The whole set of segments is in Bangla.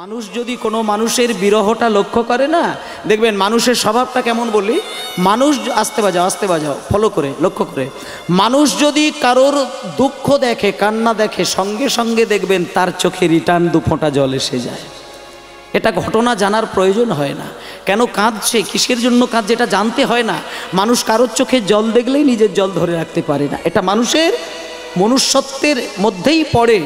মানুষ যদি কোনো মানুষের বিরহটা লক্ষ্য করে না, দেখবেন মানুষের স্বভাবটা কেমন বলি। মানুষ আস্তে বাজাও ফলো করে লক্ষ্য করে, মানুষ যদি কারোর দুঃখ দেখে, কান্না দেখে, সঙ্গে সঙ্গে দেখবেন তার চোখে রিটার্ন দু ফোঁটা জল এসে যায়। এটা ঘটনা জানার প্রয়োজন হয় না, কেন কাঁদছে, কিসের জন্য কাঁদছে এটা জানতে হয় না। মানুষ কারোর চোখে জল দেখলেই নিজের জল ধরে রাখতে পারে না, এটা মানুষের মনুষ্যত্বের মধ্যেই পড়ে।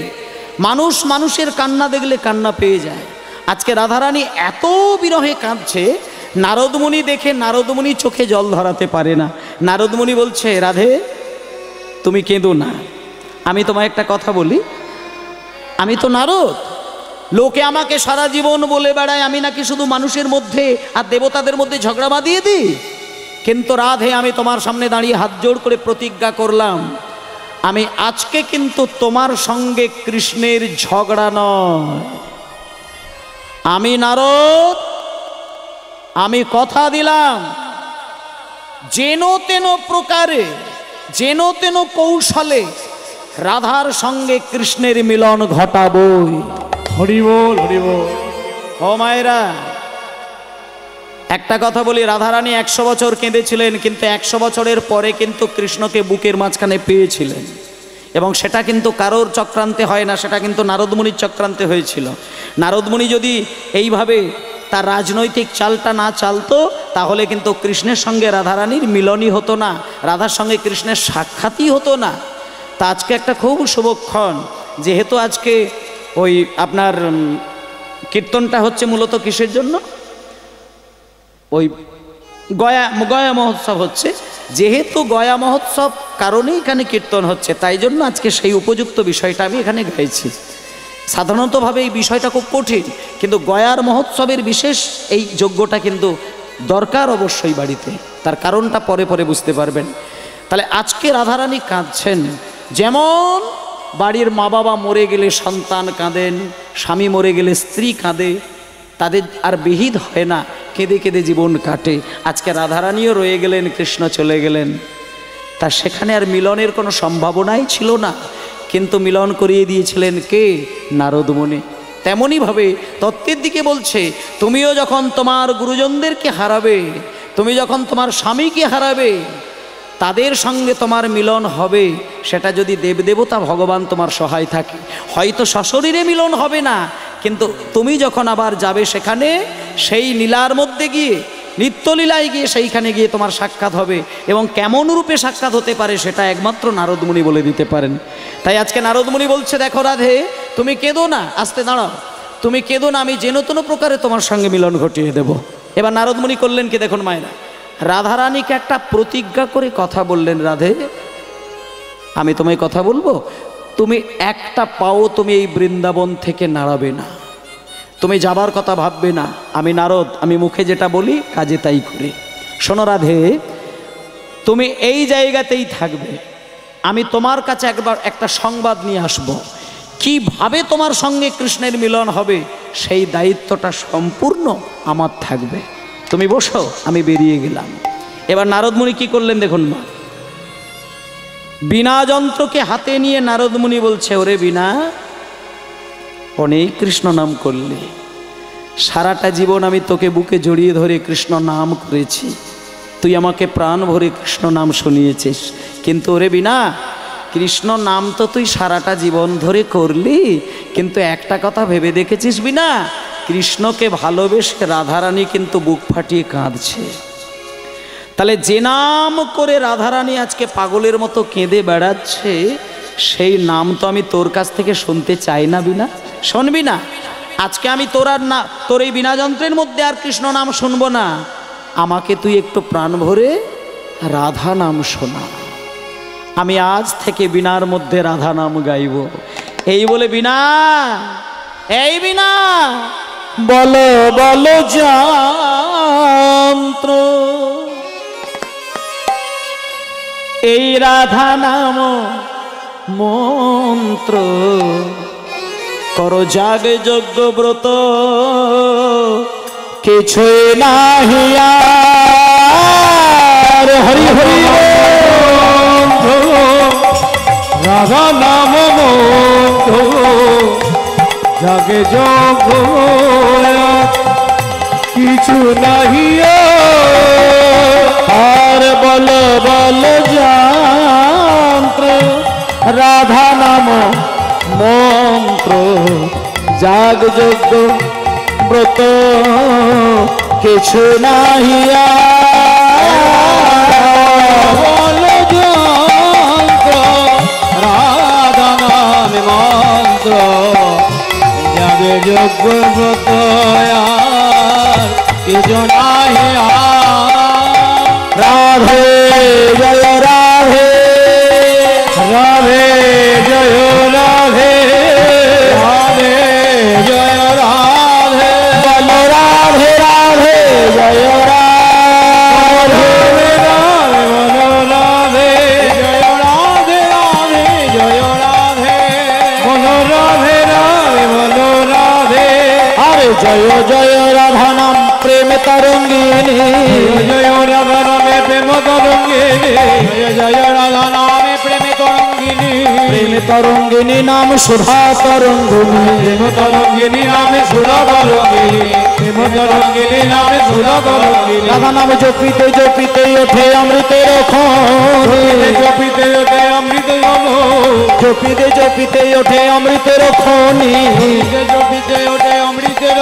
মানুষ মানুষের কান্না দেখলে কান্না পেয়ে যায়। আজকে রাধারানী এত বিরহে কাঁদছে, নারদমুনি দেখে নারদমুনি চোখে জল ধরাতে পারে না। নারদমুনি বলছে, রাধে তুমি কেঁদো না, আমি তোমায় একটা কথা বলি, আমি তো নারদ, লোকে আমাকে সারা জীবন বলে বেড়ায় আমি নাকি শুধু মানুষের মধ্যে আর দেবতাদের মধ্যে ঝগড়া বাঁধিয়ে দিই, কিন্তু রাধে আমি তোমার সামনে দাঁড়িয়ে হাত জোড় করে প্রতিজ্ঞা করলাম, আমি আজকে কিন্তু তোমার সঙ্গে কৃষ্ণের ঝগড়া নয়, আমি নারদ, আমি কথা দিলাম যেন তেন প্রকারে, যেন তেন কৌশলে রাধার সঙ্গে কৃষ্ণের মিলন ঘটাবই। হরি বল হরি বল। ও মায়েরা, একটা কথা বলি, রাধারানী 100 বছর কেঁদেছিলেন, কিন্তু 100 বছরের পরে কিন্তু কৃষ্ণকে বুকের মাঝখানে পেয়েছিলেন, এবং সেটা কিন্তু কারোর চক্রান্তে হয় না, সেটা কিন্তু নারদমুনির চক্রান্তে হয়েছিল। নারদমুনি যদি এইভাবে তার রাজনৈতিক চালটা না চালতো, তাহলে কিন্তু কৃষ্ণের সঙ্গে রাধারানীর মিলনই হতো না, রাধার সঙ্গে কৃষ্ণের সাক্ষাৎই হতো না। তা আজকে একটা খুব শুভক্ষণ, যেহেতু আজকে ওই আপনার কীর্তনটা হচ্ছে মূলত কিসের জন্য, ওই গয়া মহোৎসব হচ্ছে, যেহেতু গয়া মহোৎসব কারণেই এখানে কীর্তন হচ্ছে, তাই জন্য আজকে সেই উপযুক্ত বিষয়টা আমি এখানে গাইছি। সাধারণতভাবে এই বিষয়টা খুব কঠিন, কিন্তু গয়ার মহোৎসবের বিশেষ এই যজ্ঞটা কিন্তু দরকার অবশ্যই বাড়িতে, তার কারণটা পরে পরে বুঝতে পারবেন। তাহলে আজকে রাধারানী কাঁদছেন, যেমন বাড়ির মা বাবা মরে গেলে সন্তান কাঁদেন, স্বামী মরে গেলে স্ত্রী কাঁদে, তাদের আর বিহিত হয় না, কেঁদে কেঁদে জীবন কাটে। আজকে রাধারানীও রয়ে গেলেন, কৃষ্ণ চলে গেলেন, তা সেখানে আর মিলনের কোনো সম্ভাবনাই ছিল না, কিন্তু মিলন করিয়ে দিয়েছিলেন কে? নারদমুনি। তেমনইভাবে তত্ত্বের দিকে বলছে, তুমিও যখন তোমার গুরুজনদেরকে হারাবে, তুমি যখন তোমার স্বামীকে হারাবে, তাদের সঙ্গে তোমার মিলন হবে, সেটা যদি দেবদেবতা ভগবান তোমার সহায় থাকে, হয়তো সশরীরে মিলন হবে না, কিন্তু তুমি যখন আবার যাবে সেখানে, সেই লীলার মধ্যে গিয়ে, নিত্যলীলায় গিয়ে, সেইখানে গিয়ে তোমার সাক্ষাৎ হবে, এবং কেমন রূপে সাক্ষাৎ হতে পারে সেটা একমাত্র নারদমুনি বলে দিতে পারেন। তাই আজকে নারদমুনি বলছে, দেখো রাধে তুমি কেঁদো না, আস্তে দাঁড়াও, তুমি কেঁদো না, আমি যেন তেন প্রকারে তোমার সঙ্গে মিলন ঘটিয়ে দেব। এবার নারদমুনি করলেন কি দেখুন মায়েরা, রাধারানীকে একটা প্রতিজ্ঞা করে কথা বললেন, রাধে আমি তোমায় কথা বলবো, তুমি একটা পাও তুমি এই বৃন্দাবন থেকে নাড়াবে না, তুমি যাবার কথা ভাববে না, আমি নারদ, আমি মুখে যেটা বলি কাজে তাই করি। শোনো রাধে, তুমি এই জায়গাতেই থাকবে, আমি তোমার কাছে একবার একটা সংবাদ নিয়ে আসব, কিভাবে তোমার সঙ্গে কৃষ্ণের মিলন হবে সেই দায়িত্বটা সম্পূর্ণ আমার থাকবে, তুমি বসো, আমি বেরিয়ে গেলাম। এবার নারদমুনি কি করলেন দেখুন মা, বীণা যন্ত্রকে হাতে নিয়ে নারদমুনি বলছে, ওরে বীণা, অনেক কৃষ্ণ নাম করলে, সারাটা জীবন আমি তোকে বুকে জড়িয়ে ধরে কৃষ্ণ নাম করেছি, তুই আমাকে প্রাণ ভরে কৃষ্ণ নাম শুনিয়েছিস, কিন্তু ওরে বীণা, কৃষ্ণ নাম তো তুই সারাটা জীবন ধরে করলি, কিন্তু একটা কথা ভেবে দেখেছিস বীণা, কৃষ্ণকে ভালোবেসে রাধারানী কিন্তু বুক ফাটিয়ে কাঁদছে। তাহলে যে নাম করে রাধারানী আজকে পাগলের মতো কেঁদে বেড়াচ্ছে, সেই নাম তো আমি তোর কাছ থেকে শুনতে চাই না বীণা, শুনবি না? আজকে আমি তোর আর না, তোর এই বীণা যন্ত্রের মধ্যে আর কৃষ্ণ নাম শুনবো না, আমাকে তুই একটু প্রাণ ভরে রাধা নাম শোনা, আমি আজ থেকে বীণার মধ্যে রাধা নাম গাইব। এই বলে বীণা, এই বীণা বলো বলো যন্ত্র, এই রাধা নাম মন্ত্র, করো জাগ যজ্ঞ ব্রত, কিছুই নাহি আর, হরি হরি রাধা নাম মন্ত্র, জাগে যোগ কিছু নাহি আর বল বল যন্ত্র রাধা নাম মন্ত্র জাগ যজ্ঞ ব্রত কিছু নাহিয়া বল যন্ত্র রাধা নাম মন্ত্র জাগে যোগ ব্রত কিছু নাহি রাধে জয় রাধে রাধে জয় রাধে রাধে জয় রাধে বল রাধে রাধে জয় রাধে রাধে বল রাধে জয় রাধে রাধে জয় রাধে বল রাধে রাধে বল রাধে আরে জয় জয় রাধা নাম প্রেম তরঙ্গিনী জয় রাধা নামে প্রেম তরঙ্গিনী জয় রাধা নামে প্রেম তরঙ্গিনী প্রেম তরঙ্গিনী নাম সুধা তরঙ্গিনী প্রেম তরঙ্গিনী নামে সুধা তরঙ্গিনী প্রেম তরঙ্গিনী নামে সুধা তরঙ্গিনী রাধা নাম জপিতে জপিতে ওঠে অমৃতের খনি জপিতে ওঠে অমৃত জপিতে জপিতে ওঠে অমৃতের খনি জপিতে ওঠে অমৃতের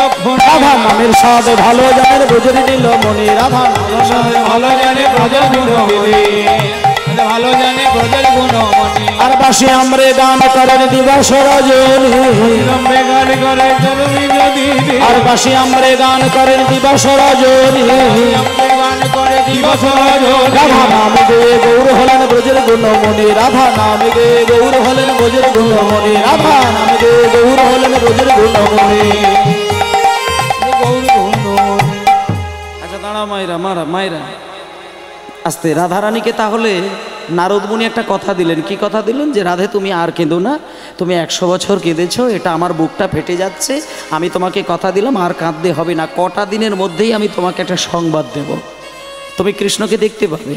রাধা নামের স্বাদ ভালো জানের বুঝে নিল মনি রাধা নামের স্বাদ ভালো জানে ব্রজের গুণমণি ভালো জানে ব্রজের গুণমণি আর বাসি আমরে গান করেন দিবস রজনী লম্বে গান করে চলবি যদি আর বাসি আমরে গান করেন দিবস রজনী লম্বে গান করে দিবস রজনী রাধা নাম গে গৌর হলেন ব্রজের গুণমণি রাধা নাম গে গৌর হলেন ব্রজের গুণমণি রাধা নাম গে গৌর হলেন ব্রজের গুণমণি গৌর গুণমণি আচ্ছা দাঁড়া মাইরা মাইরা আস্তে রাধারানীকে তাহলে নারদমুনি একটা কথা দিলেন, কি কথা দিলেন? যে রাধে তুমি আর কেঁদো না, তুমি 100 বছর কেঁদেছ, এটা আমার বুকটা ফেটে যাচ্ছে, আমি তোমাকে কথা দিলাম আর কাঁদতে হবে না, কটা দিনের মধ্যেই আমি তোমাকে একটা সংবাদ দেব, তুমি কৃষ্ণকে দেখতে পাবে,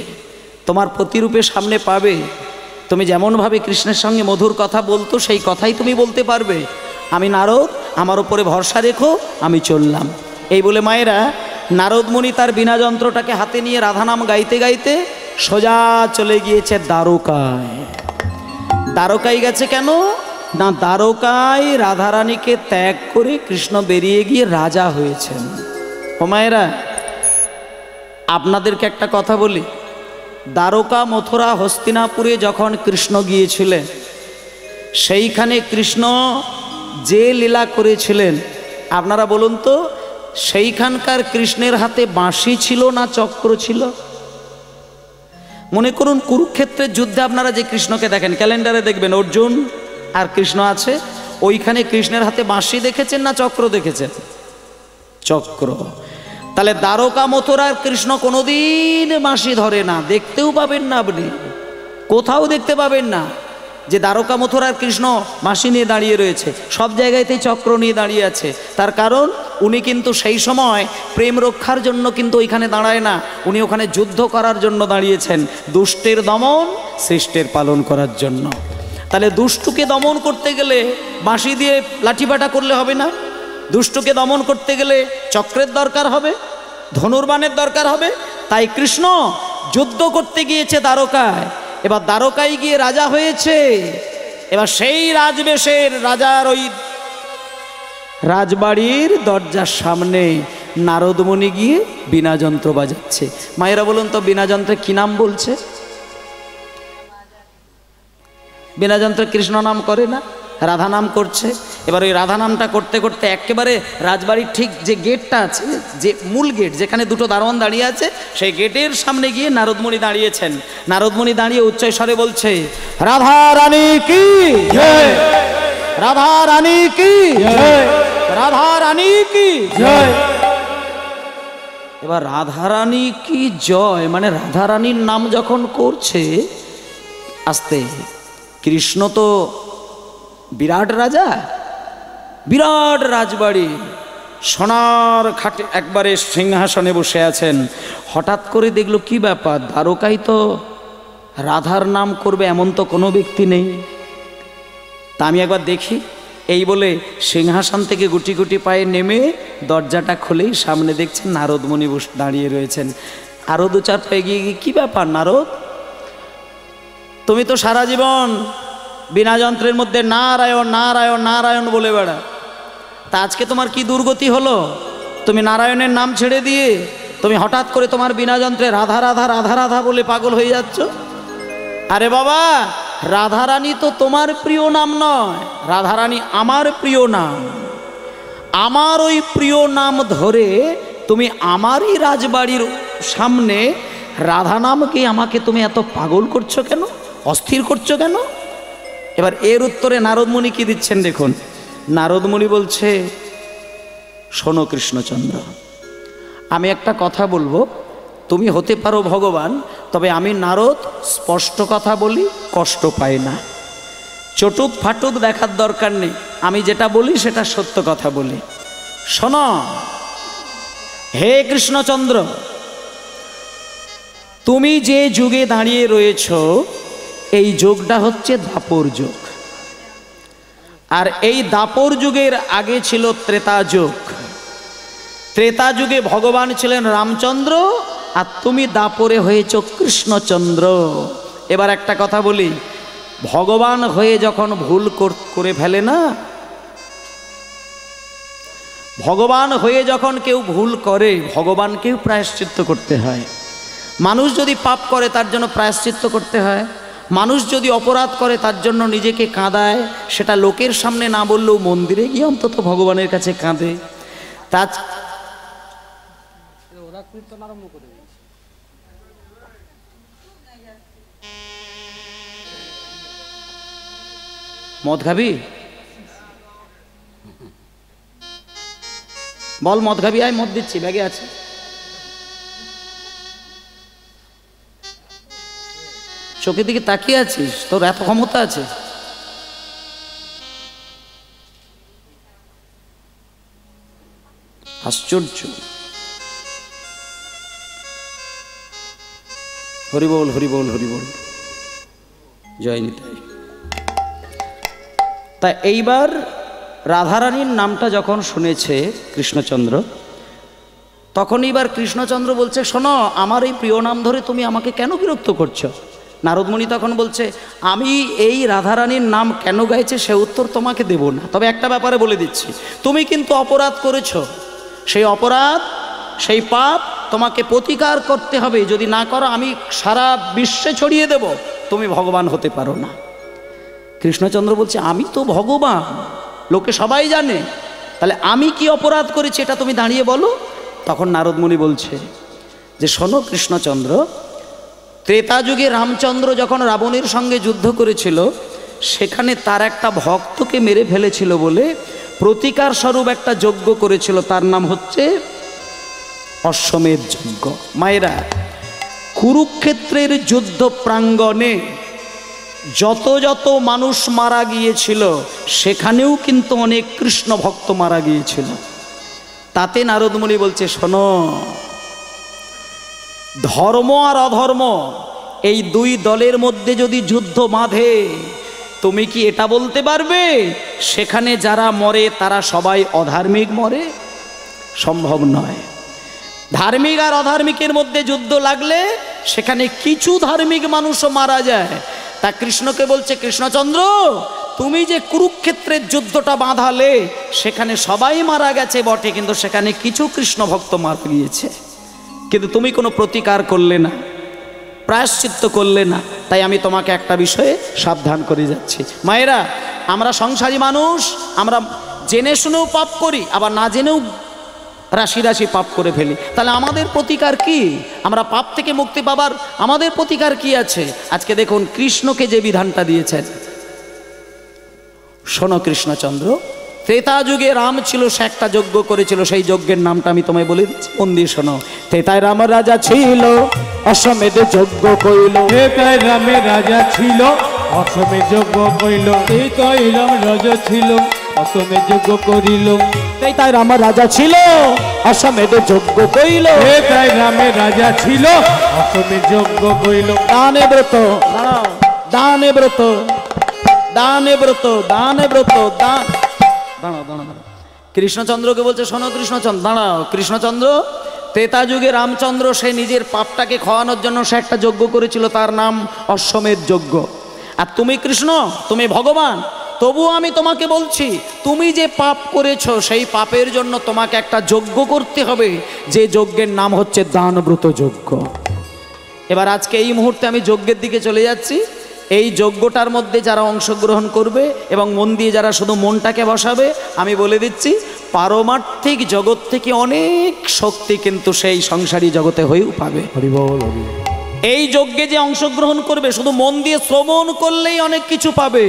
তোমার প্রতিরূপে সামনে পাবে, তুমি যেমনভাবে কৃষ্ণের সঙ্গে মধুর কথা বলতো সেই কথাই তুমি বলতে পারবে, আমি নারদ, আমার উপরে ভরসা রেখো, আমি চললাম। এই বলে মায়েরা নারদমুনি তার বীণা যন্ত্রটাকে হাতে নিয়ে রাধানাম গাইতে গাইতে সোজা চলে গিয়েছে দ্বারকায়। দ্বারকায় গেছে কেন না, দ্বারকায় রাধারানীকে ত্যাগ করে কৃষ্ণ বেরিয়ে গিয়ে রাজা হয়েছেন। ও মায়েরা, আপনাদেরকে একটা কথা বলি, দ্বারকা মথুরা হস্তিনাপুরে যখন কৃষ্ণ গিয়েছিলেন, সেইখানে কৃষ্ণ যে লীলা করেছিলেন আপনারা বলুন তো, সেইখানকার কৃষ্ণের হাতে বাঁশি ছিল না চক্র ছিল? মনে করুন কুরুক্ষেত্রের যুদ্ধে আপনারা যে কৃষ্ণকে দেখেন, ক্যালেন্ডারে দেখবেন অর্জুন আর কৃষ্ণ আছে, ওইখানে কৃষ্ণের হাতে বাঁশি দেখেছেন না চক্র দেখেছেন? চক্র। তাহলে দ্বারকা মথুরার কৃষ্ণ কোনোদিন বাঁশি ধরে না, দেখতেও পাবেন না, আপনি কোথাও দেখতে পাবেন না যে দ্বারকা মথুরার কৃষ্ণ বাঁশি নিয়ে দাঁড়িয়ে রয়েছে, সব জায়গাতেই চক্র নিয়ে দাঁড়িয়ে আছে। তার কারণ উনি কিন্তু সেই সময় প্রেম রক্ষার জন্য কিন্তু ওইখানে দাঁড়ায় না, উনি ওখানে যুদ্ধ করার জন্য দাঁড়িয়েছেন, দুষ্টের দমন সৃষ্টের পালন করার জন্য। তাহলে দুষ্টুকে দমন করতে গেলে বাঁশি দিয়ে লাঠিবাটা করলে হবে না, দুষ্টুকে দমন করতে গেলে চক্রের দরকার হবে, ধনুর্বাণের দরকার হবে। তাই কৃষ্ণ যুদ্ধ করতে গিয়েছে দ্বারকায়, এবার দ্বারকায় গিয়ে রাজা হয়েছে, এবার সেই রাজবেশের রাজার ওই রাজবাড়ির দরজার সামনে নারদমুনি গিয়ে বীণা যন্ত্র বাজাচ্ছে। মায়েরা বলুন তো বীণা যন্ত্রে কি নাম বলছে? বীণা যন্ত্রে কৃষ্ণ নাম করে না, রাধা নাম করছে। এবার ওই রাধা নামটা করতে করতে একেবারে রাজবাড়ির ঠিক যে গেটটা আছে, যে মূল গেট যেখানে দুটো দারোয়ান দাঁড়িয়ে আছে, সেই গেটের সামনে গিয়ে নারদমুনি দাঁড়িয়েছেন। নারদমুনি দাঁড়িয়ে উচ্চস্বরে বলছে, রাধা রানী কি জয়, রাধা রানী কি জয়, রাধা রানী কি জয়। এবার রাধা রানী কি জয় মানে রাধা রানীর নাম যখন করছে, আস্তে, কৃষ্ণ তো বিরাট রাজা, বিরাট রাজবাড়ি, সোনার খাটে একবারে সিংহাসনে বসে আছেন। হঠাৎ করে দেখলো কি ব্যাপার, দ্বারকায় তো রাধার নাম করবে এমন তো কোনো ব্যক্তি নেই, তা আমি একবার দেখি। এই বলে সিংহাসন থেকে গুটি গুটি পায়ে নেমে দরজাটা খুলেই সামনে দেখছেন নারদমুনি দাঁড়িয়ে রয়েছেন। আরও দু চার পায়ে গিয়ে কী ব্যাপার নারদ, তুমি তো সারা জীবন বিনা যন্ত্রের মধ্যে নারায়ণ নারায়ণ নারায়ণ বলে বেড়া, তা আজকে তোমার কি দুর্গতি হলো? তুমি নারায়ণের নাম ছেড়ে দিয়ে তুমি হঠাৎ করে তোমার বিনা যন্ত্রে রাধা রাধা রাধা রাধা বলে পাগল হয়ে যাচ্ছ। আরে বাবা, রাধারানী তো তোমার প্রিয় নাম নয়, রাধারানী আমার প্রিয় নাম। আমার ওই প্রিয় নাম ধরে তুমি আমারই রাজবাড়ির সামনে রাধা নামকে আমাকে তুমি এত পাগল করছো কেন, অস্থির করছো কেন? এবার এর উত্তরে নারদমুনি কি দিচ্ছেন দেখুন। নারদমুনি বলছে, শোনো কৃষ্ণচন্দ্র, আমি একটা কথা বলবো, তুমি হতে পারো ভগবান, তবে আমি নারদ স্পষ্ট কথা বলি, কষ্ট পাই না। চটুক ফাটুক দেখার দরকার নেই, আমি যেটা বলি সেটা সত্য কথা বলি। শোনো হে কৃষ্ণচন্দ্র, তুমি যে যুগে দাঁড়িয়ে রয়েছ এই যুগটা হচ্ছে দাপর যুগ, আর এই দাপর যুগের আগে ছিল ত্রেতা যুগ। ত্রেতা যুগে ভগবান ছিলেন রামচন্দ্র, আর তুমি দাপরে হয়েছ কৃষ্ণচন্দ্র। এবার একটা কথা বলি, ভগবান হয়ে যখন ভুল করে ফেলে না, ভগবান হয়ে যখন কেউ ভুল করে, ভগবানকেও প্রায়শ্চিত্ত করতে হয়। মানুষ যদি পাপ করে তার জন্য প্রায়শ্চিত্ত করতে হয়, মানুষ যদি অপরাধ করে তার জন্য নিজেকে কাঁদায়, সেটা লোকের সামনে না বললেও মন্দিরে গিয়ে অন্তত ভগবানের কাছে কাঁদে। তা মদ খাবি? বল মদ খাবি? আয় মদ দিচ্ছি, ব্যাগে আছে। চোখের দিকে তাকিয়ে আছিস, তোর এত ক্ষমতা আছে? আশ্চর্য। হরি বল হরি বল হরি বল, জয় নিতাই। তা এইবার রাধারানীর নামটা যখন শুনেছে কৃষ্ণচন্দ্র, তখন এইবার কৃষ্ণচন্দ্র বলছে, শোনো, আমার এই প্রিয় নাম ধরে তুমি আমাকে কেন বিরক্ত করছো? নারদমুনি তখন বলছে, আমি এই রাধারানীর নাম কেন গাইছে সে উত্তর তোমাকে দেব না, তবে একটা ব্যাপারে বলে দিচ্ছি, তুমি কিন্তু অপরাধ করেছো, সেই অপরাধ সেই পাপ তোমাকে প্রতিকার করতে হবে। যদি না করো আমি সারা বিশ্বে ছড়িয়ে দেব, তুমি ভগবান হতে পারো না। কৃষ্ণচন্দ্র বলছে, আমি তো ভগবান, লোকে সবাই জানে, তাহলে আমি কি অপরাধ করেছি এটা তুমি দাঁড়িয়ে বলো। তখন নারদমুনি বলছে যে, শোনো কৃষ্ণচন্দ্র, ত্রেতা যুগে রামচন্দ্র যখন রাবণের সঙ্গে যুদ্ধ করেছিল, সেখানে তার একটা ভক্তকে মেরে ফেলেছিল বলে প্রতিকার স্বরূপ একটা যজ্ঞ করেছিল, তার নাম হচ্ছে অশ্বমেধ যজ্ঞ। মায়েরা, কুরুক্ষেত্রের যুদ্ধ প্রাঙ্গণে যত যত মানুষ মারা গিয়েছিল, সেখানেও কিন্তু অনেক কৃষ্ণ ভক্ত মারা গিয়েছিল। তাতে নারদমুনি বলছে, শোনো, ধর্ম আর অধর্ম এই দুই দলের মধ্যে যদি যুদ্ধ বাঁধে, তুমি কি এটা বলতে পারবে সেখানে যারা মরে তারা সবাই অধার্মিক মরে? সম্ভব নয়। ধার্মিক আর অধার্মিকের মধ্যে যুদ্ধ লাগলে সেখানে কিছু ধার্মিক মানুষও মারা যায়। তা কৃষ্ণকে বলছে, কৃষ্ণচন্দ্র, তুমি যে কুরুক্ষেত্রের যুদ্ধটা বাঁধালে সেখানে সবাই মারা গেছে বটে, কিন্তু সেখানে কিছু কৃষ্ণ ভক্ত মারা গিয়েছে, কিন্তু তুমি কোনো প্রতিকার করলে না, প্রায়শ্চিত্ত করলে না। তাই আমি তোমাকে একটা বিষয়ে সাবধান করে যাচ্ছি। মায়েরা, আমরা সংসারী মানুষ, আমরা জেনে শুনেও পাপ করি, আবার না জেনেও রাশি রাশি পাপ করে ফেলি। তাহলে আমাদের প্রতিকার কি? আমরা পাপ থেকে মুক্তি পাবার আমাদের প্রতিকার কি আছে? আজকে দেখুন কৃষ্ণকে যে বিধানটা দিয়েছেন। শোনো কৃষ্ণচন্দ্র, ত্রেতা যুগে রাম ছিল, সে একটা যজ্ঞ করেছিল, সেই যজ্ঞের নামটা আমি তোমায় বলে দিচ্ছি, মন দিয়ে শোনো। ত্রেতায় রাম রাজা ছিল, অশ্বমেধে যজ্ঞ কইল। ত্রেতায় রামের রাজা ছিল, অশ্বমেধ যজ্ঞ কইল। ত্রেতায় রাম রাজা ছিল, অশ্বমেধ যজ্ঞ করিল। ত্রেতায় রাম রাজা ছিল, অশ্বমেধে যজ্ঞ কইল। ত্রেতায় রামের রাজা ছিল, অশ্বমেধ যজ্ঞ কইল। দানে ব্রত, দানে ব্রত, দানে ব্রত, দানে ব্রত, দান দাঁড়াও দাঁড়াও দাঁড়াও। কৃষ্ণচন্দ্রকে বলছে, শোনো কৃষ্ণচন্দ্র, দাঁড়াও কৃষ্ণচন্দ্র। ত্রেতা যুগে রামচন্দ্র সে নিজের পাপটাকে খাওয়ানোর জন্য সে একটা যজ্ঞ করেছিল, তার নাম অশ্বমেধ যজ্ঞ। আর তুমি কৃষ্ণ, তুমি ভগবান, তবুও আমি তোমাকে বলছি, তুমি যে পাপ করেছো সেই পাপের জন্য তোমাকে একটা যজ্ঞ করতে হবে, যে যজ্ঞের নাম হচ্ছে দানব্রত যজ্ঞ। এবার আজকে এই মুহূর্তে আমি যজ্ঞের দিকে চলে যাচ্ছি। এই যজ্ঞটার মধ্যে যারা অংশগ্রহণ করবে এবং মন দিয়ে যারা শুধু মনটাকে বসাবে, আমি বলে দিচ্ছি পারমার্থিক জগৎ থেকে অনেক শক্তি কিন্তু সেই সংসারী জগতে হয়েও পাবে। হরি বল, হরি বল। এই যজ্ঞে যে অংশগ্রহণ করবে শুধু মন দিয়ে শ্রবণ করলেই অনেক কিছু পাবে,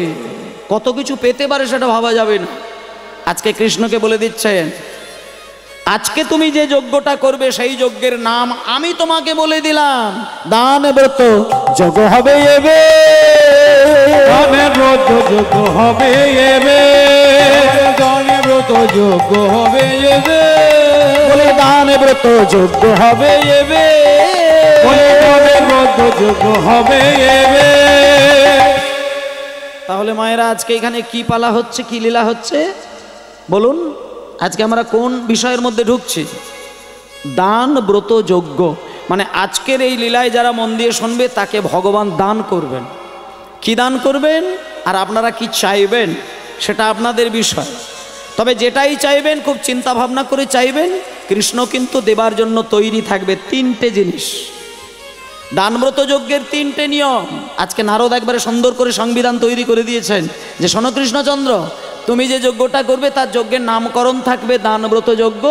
কত কিছু পেতে পারে সেটা ভাবা যাবে না। আজকে কৃষ্ণকে বলে দিচ্ছেন, আজকে তুমি যে যজ্ঞটা করবে সেই যজ্ঞের নাম আমি তোমাকে বলে দিলাম, দানব্রত যজ্ঞ হবে এবে। দানব্রত যজ্ঞ হবে এবে, দানব্রত যজ্ঞ হবে এবে, বলে দানব্রত যজ্ঞ হবে এবে, দানব্রত যজ্ঞ হবে এবে। তাহলে মায়েরা আজকে এখানে কি পালা হচ্ছে, কি লীলা হচ্ছে বলুন? আজকে আমরা কোন বিষয়ের মধ্যে ঢুকছি? দান ব্রত যজ্ঞ, মানে আজকের এই লীলায় যারা মন দিয়ে শুনবে তাকে ভগবান দান করবেন। কি দান করবেন আর আপনারা কি চাইবেন সেটা আপনাদের বিষয়। তবে যেটাই চাইবেন খুব চিন্তা ভাবনা করে চাইবেন, কৃষ্ণ কিন্তু দেবার জন্য তৈরি থাকবে। তিনটে জিনিস দানব্রত যজ্ঞের, তিনটে নিয়ম। আজকে নারদ একবারে সুন্দর করে সংবিধান তৈরি করে দিয়েছেন যে শোনো কৃষ্ণচন্দ্র, তুমি যে যজ্ঞটা করবে তার যজ্ঞের নামকরণ থাকবে দানব্রত যজ্ঞ,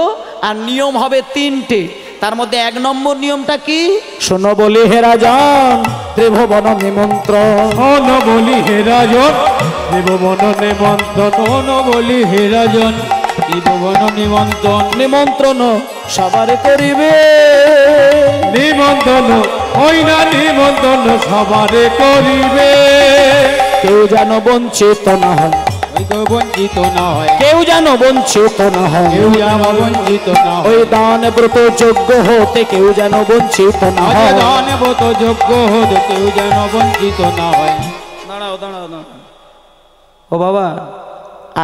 আর নিয়ম হবে তিনটে। তার মধ্যে 1 নম্বর নিয়মটা কি? শোনো বলি হে রাজন ত্রিভুবন নিমন্ত্রণ। শোনো বলি হে রাজন ত্রিভুবন নিমন্ত্রণ, শোনো বলি হে রাজন ত্রিভুবন নিমন্ত্রণ। নিমন্ত্রণ সবারে করিবে, নিমন্ত্রণ ওই না নিমন্ত্রণ সবারে করিবে, কেউ যেন বঞ্চিত না হয়, বঞ্চিত না হয়, কেউ যেন বঞ্চিত না হয়, কেউ যেন বঞ্চিত না হয়, ওই দানব্রত যজ্ঞ হতে কেউ যেন বঞ্চিত না হয়। দানব্রত যজ্ঞ হতে কেউ যেন বঞ্চিত না হয়। দাঁড়াও দাঁড়াও দাঁড়াও, ও বাবা,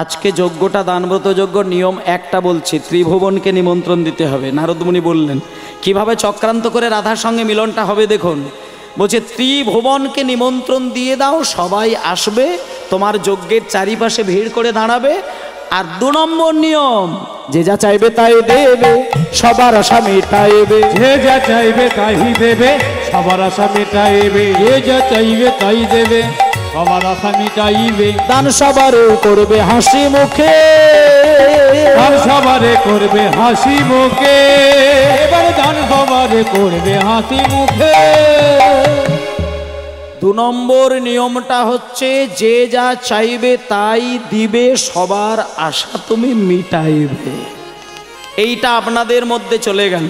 আজকে যজ্ঞটা দানব্রত যজ্ঞ নিয়ম একটা বলছি, ত্রিভুবনকে নিমন্ত্রণ দিতে হবে। নারদমুনি বললেন কিভাবে চক্রান্ত করে রাধার সঙ্গে মিলনটা হবে দেখুন। বলছে ত্রিভুবনকে নিমন্ত্রণ দিয়ে দাও, সবাই আসবে, তোমার যজ্ঞের চারিপাশে ভিড় করে দাঁড়াবে। আর 2 নম্বর নিয়ম, যে যা চাইবে তাই দেবে, সবার আশা মেটাইবে। যে যা চাইবে তাই দেবে, সবার আশা মেটাইবে, যে যা চাইবে তাই দেবে, সবার আশা মিটাইবে। দান সবারে করবে হাসি মুখে, দান সবারে করবে হাসি মুখে, এবার দান সবারে করবে হাসি মুখে। 2 নম্বর নিয়মটা হচ্ছে যে যা চাইবে তাই দিবে, সবার আশা তুমি মিটাইবে। এইটা আপনাদের মধ্যে চলে গেল।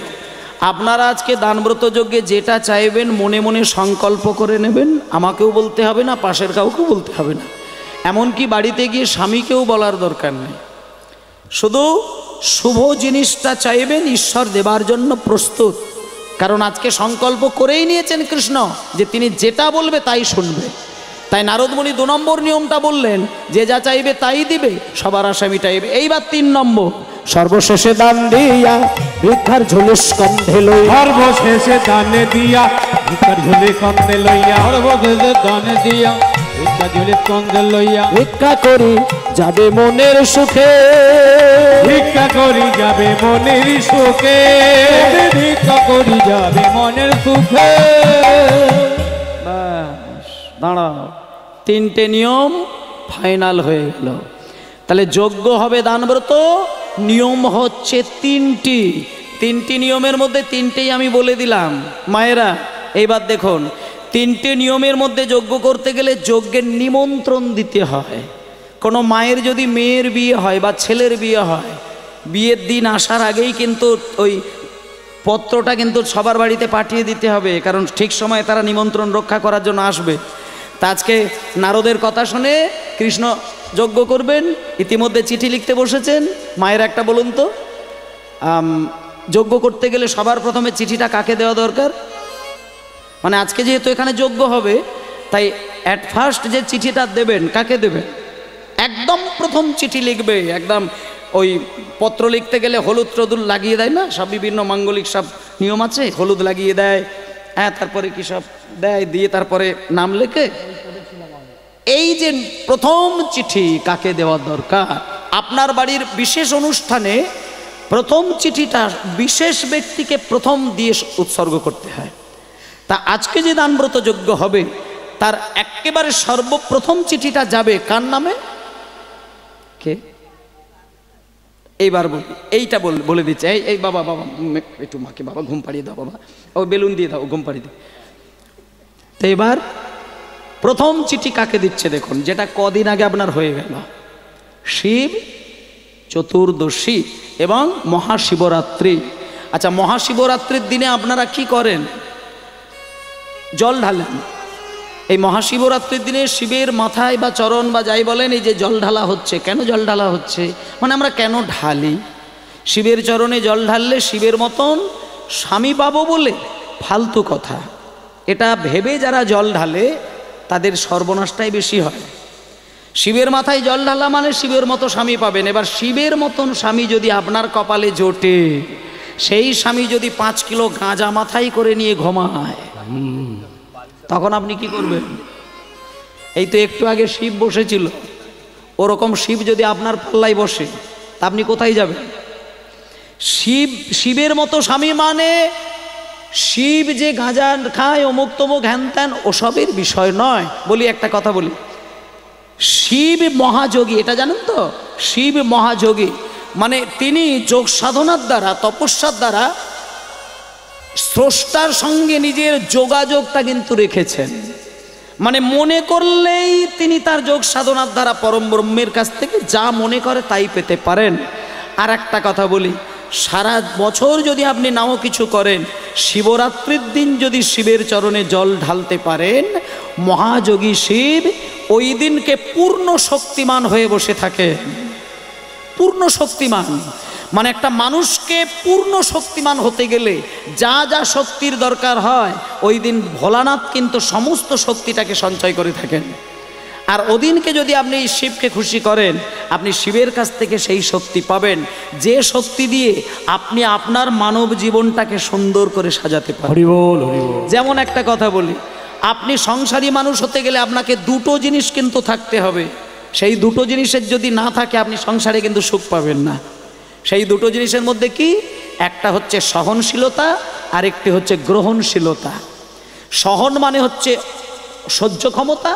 আপনারা আজকে দানব্রত যজ্ঞে যেটা চাইবেন মনে মনে সংকল্প করে নেবেন, আমাকেও বলতে হবে না, পাশের কাউকেও বলতে হবে না, এমনকি বাড়িতে গিয়ে স্বামীকেও বলার দরকার নেই। শুধু শুভ জিনিসটা চাইবেন, ঈশ্বর দেবার জন্য প্রস্তুত। কারণ আজকে সংকল্প করেই নিয়েছেন কৃষ্ণ যে তিনি যেটা বলবে তাই শুনবে। তাই নারদমুনি 2 নম্বর নিয়মটা বললেন, যে যা চাইবে তাই দিবে, সবার আশা মিটাইবে। এইবার 3 নম্বর, সর্বশেষে দান দিয়া ভিক্ষার ঝুলি স্কন্ধে লইয়া, সর্বশেষে দানে দিয়া ভিক্ষার ঝুলি স্কন্ধে লইয়া, সর্বশেষে দানে দিয়া ভিক্ষার ঝুলি স্কন্ধে লইয়া, ভিক্ষা করি যাবে মনের সুখে, ভিক্ষা করি যাবে মনের সুখে, ভিক্ষা করি যাবে মনের সুখে। ব্যাস, দাঁড়াও, 3টে নিয়ম ফাইনাল হয়ে গেল। তাহলে যজ্ঞ হবে দানব্রত, নিয়ম হচ্ছে 3টি নিয়মের মধ্যে 3টেই আমি বলে দিলাম। মায়েরা এইবার দেখুন, 3টে নিয়মের মধ্যে যজ্ঞ করতে গেলে যজ্ঞের নিমন্ত্রণ দিতে হয়। কোনো মায়ের যদি মেয়ের বিয়ে হয় বা ছেলের বিয়ে হয়, বিয়ের দিন আসার আগেই কিন্তু ওই পত্রটা কিন্তু সবার বাড়িতে পাঠিয়ে দিতে হবে, কারণ ঠিক সময়ে তারা নিমন্ত্রণ রক্ষা করার জন্য আসবে। তা আজকে নারদের কথা শুনে কৃষ্ণ যজ্ঞ করবেন, ইতিমধ্যে চিঠি লিখতে বসেছেন। মায়ের একটা বলুন তো, যজ্ঞ করতে গেলে সবার প্রথমে চিঠিটা কাকে দেওয়া দরকার? মানে আজকে যেহেতু এখানে যজ্ঞ হবে, তাই অ্যাট ফার্স্ট যে চিঠিটা দেবেন কাকে দেবেন? একদম প্রথম চিঠি লিখবে, একদম ওই পত্র লিখতে গেলে হলুদ টলুদ লাগিয়ে দেয় না, সব বিভিন্ন মাঙ্গলিক সব নিয়ম আছে, হলুদ লাগিয়ে দেয়, হ্যাঁ, তারপরে কি সব দেয়, দিয়ে তারপরে নাম লেখে। এই যে প্রথম চিঠি কাকে দেওয়া দরকার, আপনার বাড়ির বিশেষ অনুষ্ঠানে প্রথম চিঠিটা বিশেষ ব্যক্তিকে প্রথম দিয়ে উৎসর্গ করতে হয়। তা আজকে যে দানব্রত যজ্ঞ হবে তার একেবারে সর্বপ্রথম চিঠিটা যাবে কার নামে? কে? এইবার বলি, এইটা বলে দিচ্ছে। এই বাবা একটু মাকে বাবা ঘুম পাড়িয়ে দাও, বাবা ও বেলুন দিয়ে দাও, ঘুম পাড়িয়ে দাও। তো এবার প্রথম চিঠি কাকে দিচ্ছে দেখুন, যেটা কদিন আগে আপনার হয়ে গেল, শিব চতুর্দশী এবং মহাশিবরাত্রি। আচ্ছা, মহাশিবরাত্রির দিনে আপনারা কি করেন? জল ঢালেন। এই মহাশিবরাত্রির দিনে শিবের মাথায় বা চরণ বা যাই বলেন, এই যে জল ঢালা হচ্ছে, কেন জল ঢালা হচ্ছে মানে আমরা কেন ঢালি? শিবের চরণে জল ঢাললে শিবের মতন স্বামী পাবো বলে? ফালতু কথা। এটা ভেবে যারা জল ঢালে তাদের সর্বনাশটাই বেশি হয়। শিবের মাথায় জল ঢালা মানে শিবের মতো স্বামী পাবেন। এবার শিবের মতন স্বামী যদি আপনার কপালে জোটে, সেই স্বামী যদি 5 কিলো গাঁজা মাথায় করে নিয়ে ঘুমায়, তখন আপনি কি করবেন? এই তো একটু আগে শিব বসেছিল, ওরকম শিব যদি আপনার পাল্লায় বসে তা আপনি কোথায় যাবেন? শিবের মতো স্বামী মানে শিব যে গাঁজা খায়, অমুক তমুক হ্যান ত্যান, ওসবের বিষয় নয়। বলি একটা কথা বলি, শিব মহাযোগী, এটা জানেন তো? শিব মহাযোগী মানে তিনি যোগ সাধনার দ্বারা, তপস্যার দ্বারা স্রষ্টার সঙ্গে নিজের যোগাযোগটা কিন্তু রেখেছেন। মানে মনে করলেই তিনি তার যোগ সাধনার দ্বারা পরম ব্রহ্মের কাছ থেকে যা মনে করে তাই পেতে পারেন। আর একটা কথা বলি, সারা বছর যদি আপনি নাও কিছু করেন, শিবরাত্রির দিন যদি শিবের চরণে জল ঢালতে পারেন, মহাযোগী শিব ওই দিনকে পূর্ণ শক্তিমান হয়ে বসে থাকে। পূর্ণ শক্তিমান মানে একটা মানুষকে পূর্ণ শক্তিমান হতে গেলে যা যা শক্তির দরকার হয়, ওই দিন ভোলানাথ কিন্তু সমস্ত শক্তিটাকে সঞ্চয় করে থাকেন। আর ওদিনকে যদি আপনি শিবকে খুশি করেন, আপনি শিবের কাছ থেকে সেই শক্তি পাবেন, যে শক্তি দিয়ে আপনি আপনার মানব জীবনটাকে সুন্দর করে সাজাতে পারেন। হরি বল, হরি বল। যেমন একটা কথা বলি, আপনি সংসারী মানুষ হতে গেলে আপনাকে দুটো জিনিস কিন্তু থাকতে হবে। সেই দুটো জিনিসের যদি না থাকে আপনি সংসারে কিন্তু সুখ পাবেন না। সেই দুটো জিনিসের মধ্যে কি? একটা হচ্ছে সহনশীলতা, আর একটি হচ্ছে গ্রহণশীলতা। সহন মানে হচ্ছে সহ্য ক্ষমতা,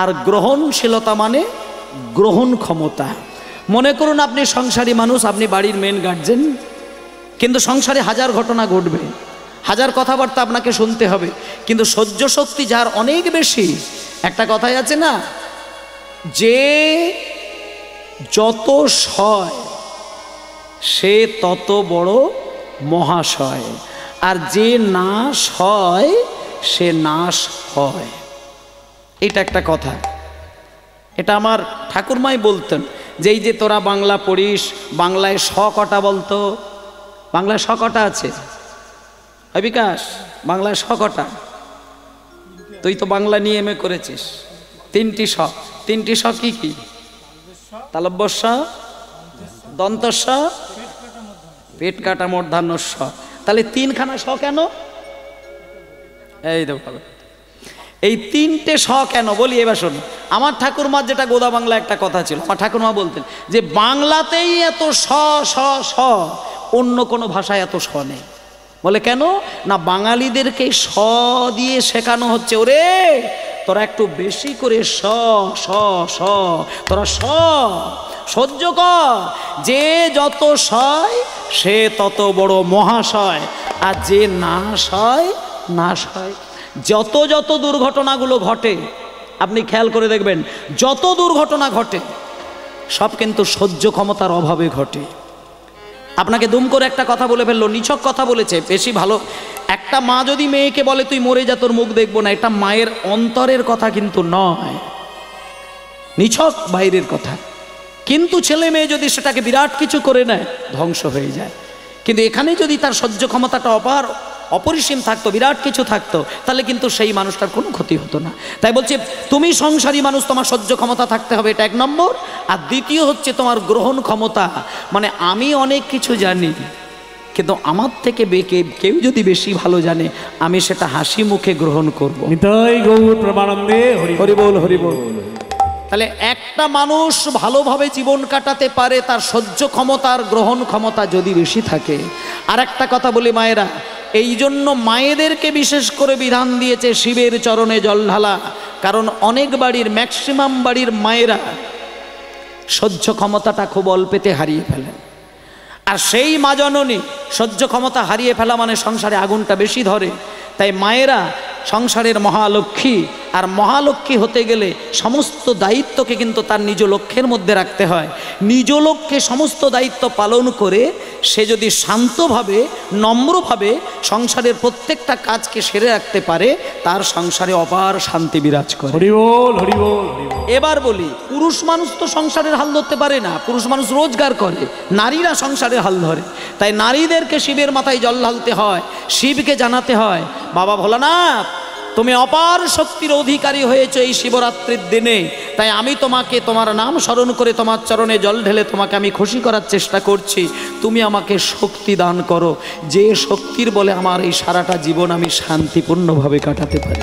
আর গ্রহণশীলতা মানে গ্রহণ ক্ষমতা। মনে করুন আপনি সংসারী মানুষ, আপনি বাড়ির মেন গার্জেন, কিন্তু সংসারে হাজার ঘটনা ঘটবে, হাজার কথাবার্তা আপনাকে শুনতে হবে, কিন্তু সহ্য শক্তি যার অনেক বেশি। একটা কথাই আছে না, যে যত সয় সে তত বড় মহাশয়, আর যে নাশ হয় সে নাশ হয়। এটা একটা কথা, এটা আমার ঠাকুরমাই বলতেন যে এই যে তোরা বাংলা পড়িস, বাংলায় শ কটা বলতো? বাংলায় শ কটা আছে? বিকাশ, বাংলায় শ কটা? তুই তো বাংলা নিয়ে এমএ করেছিস। 3টি শ। 3টি শ কি কি? তালব্য শ, দন্ত শ, পেট কাটা মূর্ধন্য শ। তাহলে 3খানা শ কেন? এই দেখো, এই 3টে শ কেন বলি এবার শোনো। আমার ঠাকুরমার যেটা গোদা বাংলা একটা কথা ছিল, আমার ঠাকুরমা বলতেন যে বাংলাতেই এত শ শ শ, অন্য কোনো ভাষায় এত শ নেই। বলে কেন না, বাঙালিদেরকে শ দিয়ে শেখানো হচ্ছে, ওরে তোরা একটু বেশি করে শ শ শ, তোরা শ সহ্য কর, যে যত সয় সে তত বড় মহাশয়, আর যে নাশ হয় নাশ হয়। যত যত দুর্ঘটনাগুলো ঘটে আপনি খেয়াল করে দেখবেন, যত দুর্ঘটনা ঘটে সব কিন্তু সহ্য ক্ষমতার অভাবে ঘটে। আপনাকে দুম করে একটা কথা বলে ফেললো, নিছক কথা বলেছে, বেশি ভালো। একটা মা যদি মেয়েকে বলে তুই মরে যা, তোর মুখ দেখবো না, এটা মায়ের অন্তরের কথা কিন্তু নয়, নিছক বাইরের কথা। কিন্তু ছেলে মেয়ে যদি সেটাকে বিরাট কিছু করে নেয়, ধ্বংস হয়ে যায়। কিন্তু এখানে যদি তার সহ্য ক্ষমতাটা অপার অপরিসীম থাকতো, বিরাট কিছু থাকতো, তাহলে কিন্তু সেই মানুষটার কোনো ক্ষতি হতো না। তাই বলছে তুমি সংসারী মানুষ, তোমার সহ্য ক্ষমতা থাকতে হবে, এটা 1 নম্বর। আর দ্বিতীয় হচ্ছে তোমার গ্রহণ ক্ষমতা, মানে আমি অনেক কিছু জানি, কিন্তু আমার থেকে কেউ যদি বেশি ভালো জানে আমি সেটা হাসি মুখে গ্রহণ করব। নিতাই গৌর প্রমানন্দে হরি বল, হরি বল। তাহলে একটা মানুষ ভালোভাবে জীবন কাটাতে পারে তার সহ্য ক্ষমতার গ্রহণ ক্ষমতা যদি বেশি থাকে। আর একটা কথা বলি মায়েরা, এই জন্য মায়েদেরকে বিশেষ করে বিধান দিয়েছে শিবের চরণে জল ঢালা, কারণ অনেক বাড়ির, ম্যাক্সিমাম বাড়ির মায়েরা সহ্য ক্ষমতাটা খুব অল্পেতে হারিয়ে ফেলেন। আর সেই মা জননী সহ্য ক্ষমতা হারিয়ে ফেলা মানে সংসারে আগুনটা বেশি ধরে। তাই মায়েরা সংসারের মহালক্ষ্মী, আর মহালক্ষ্মী হতে গেলে সমস্ত দায়িত্বকে কিন্তু তার নিজ লক্ষ্যের মধ্যে রাখতে হয়। নিজ লক্ষ্যে সমস্ত দায়িত্ব পালন করে সে যদি শান্তভাবে, নম্রভাবে সংসারের প্রত্যেকটা কাজকে সেরে রাখতে পারে, তার সংসারে অপার শান্তি বিরাজ করে। হরি বল, হরি বল, হরি বল। এবার বলি, পুরুষ মানুষ তো সংসারের হাল ধরতে পারে না, পুরুষ মানুষ রোজগার করে, নারীরা সংসারের হাল ধরে। তাই নারীদেরকে শিবের মাথায় জল ঢালতে হয়, শিবকে জানাতে হয়, বাবা ভোলানাথ তুমি অপার শক্তির অধিকারী হয়েছে এই শিবরাত্রির দিনে, তাই আমি তোমাকে তোমার নাম স্মরণ করে তোমার চরণে জল ঢেলে তোমাকে আমি খুশি করার চেষ্টা করছি, তুমি আমাকে শক্তি দান করো, যে শক্তির বলে আমার এই সারাটা জীবন আমি শান্তিপূর্ণভাবে কাটাতে পারি।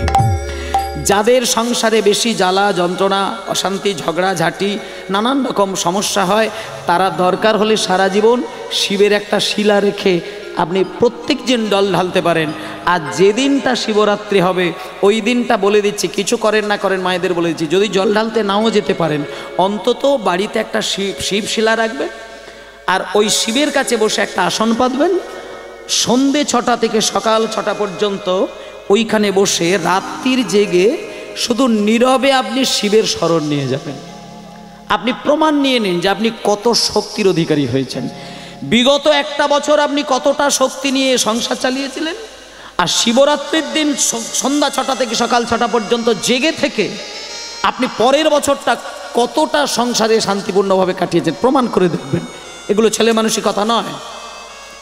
যাদের সংসারে বেশি জ্বালা যন্ত্রণা, অশান্তি, ঝগড়া ঝাঁটি, নানান রকম সমস্যা হয়, তারা দরকার হলে সারা জীবন শিবের একটা শিলা রেখে আপনি প্রত্যেক দিন জল ঢালতে পারেন। আর যেদিনটা শিবরাত্রি হবে ওই দিনটা বলে দিচ্ছি, কিছু করেন না করেন মায়েদের বলে দিচ্ছি, যদি জল ঢালতে নাও যেতে পারেন অন্তত বাড়িতে একটা শিব শিলা রাখবেন, আর ওই শিবের কাছে বসে একটা আসন পাতবেন। সন্ধে 6টা থেকে সকাল 6টা পর্যন্ত ওইখানে বসে রাত্রির জেগে শুধু নীরবে আপনি শিবের স্মরণ নিয়ে যাবেন। আপনি প্রমাণ নিয়ে নিন যে আপনি কত শক্তির অধিকারী হয়েছেন। বিগত একটা বছর আপনি কতটা শক্তি নিয়ে সংসার চালিয়েছিলেন, আর শিবরাত্রির দিন সন্ধ্যা 6টা থেকে সকাল 6টা পর্যন্ত জেগে থেকে আপনি পরের বছরটা কতটা সংসারে শান্তিপূর্ণভাবে কাটিয়েছেন, প্রমাণ করে দেখবেন। এগুলো ছেলে মানুষের কথা নয়,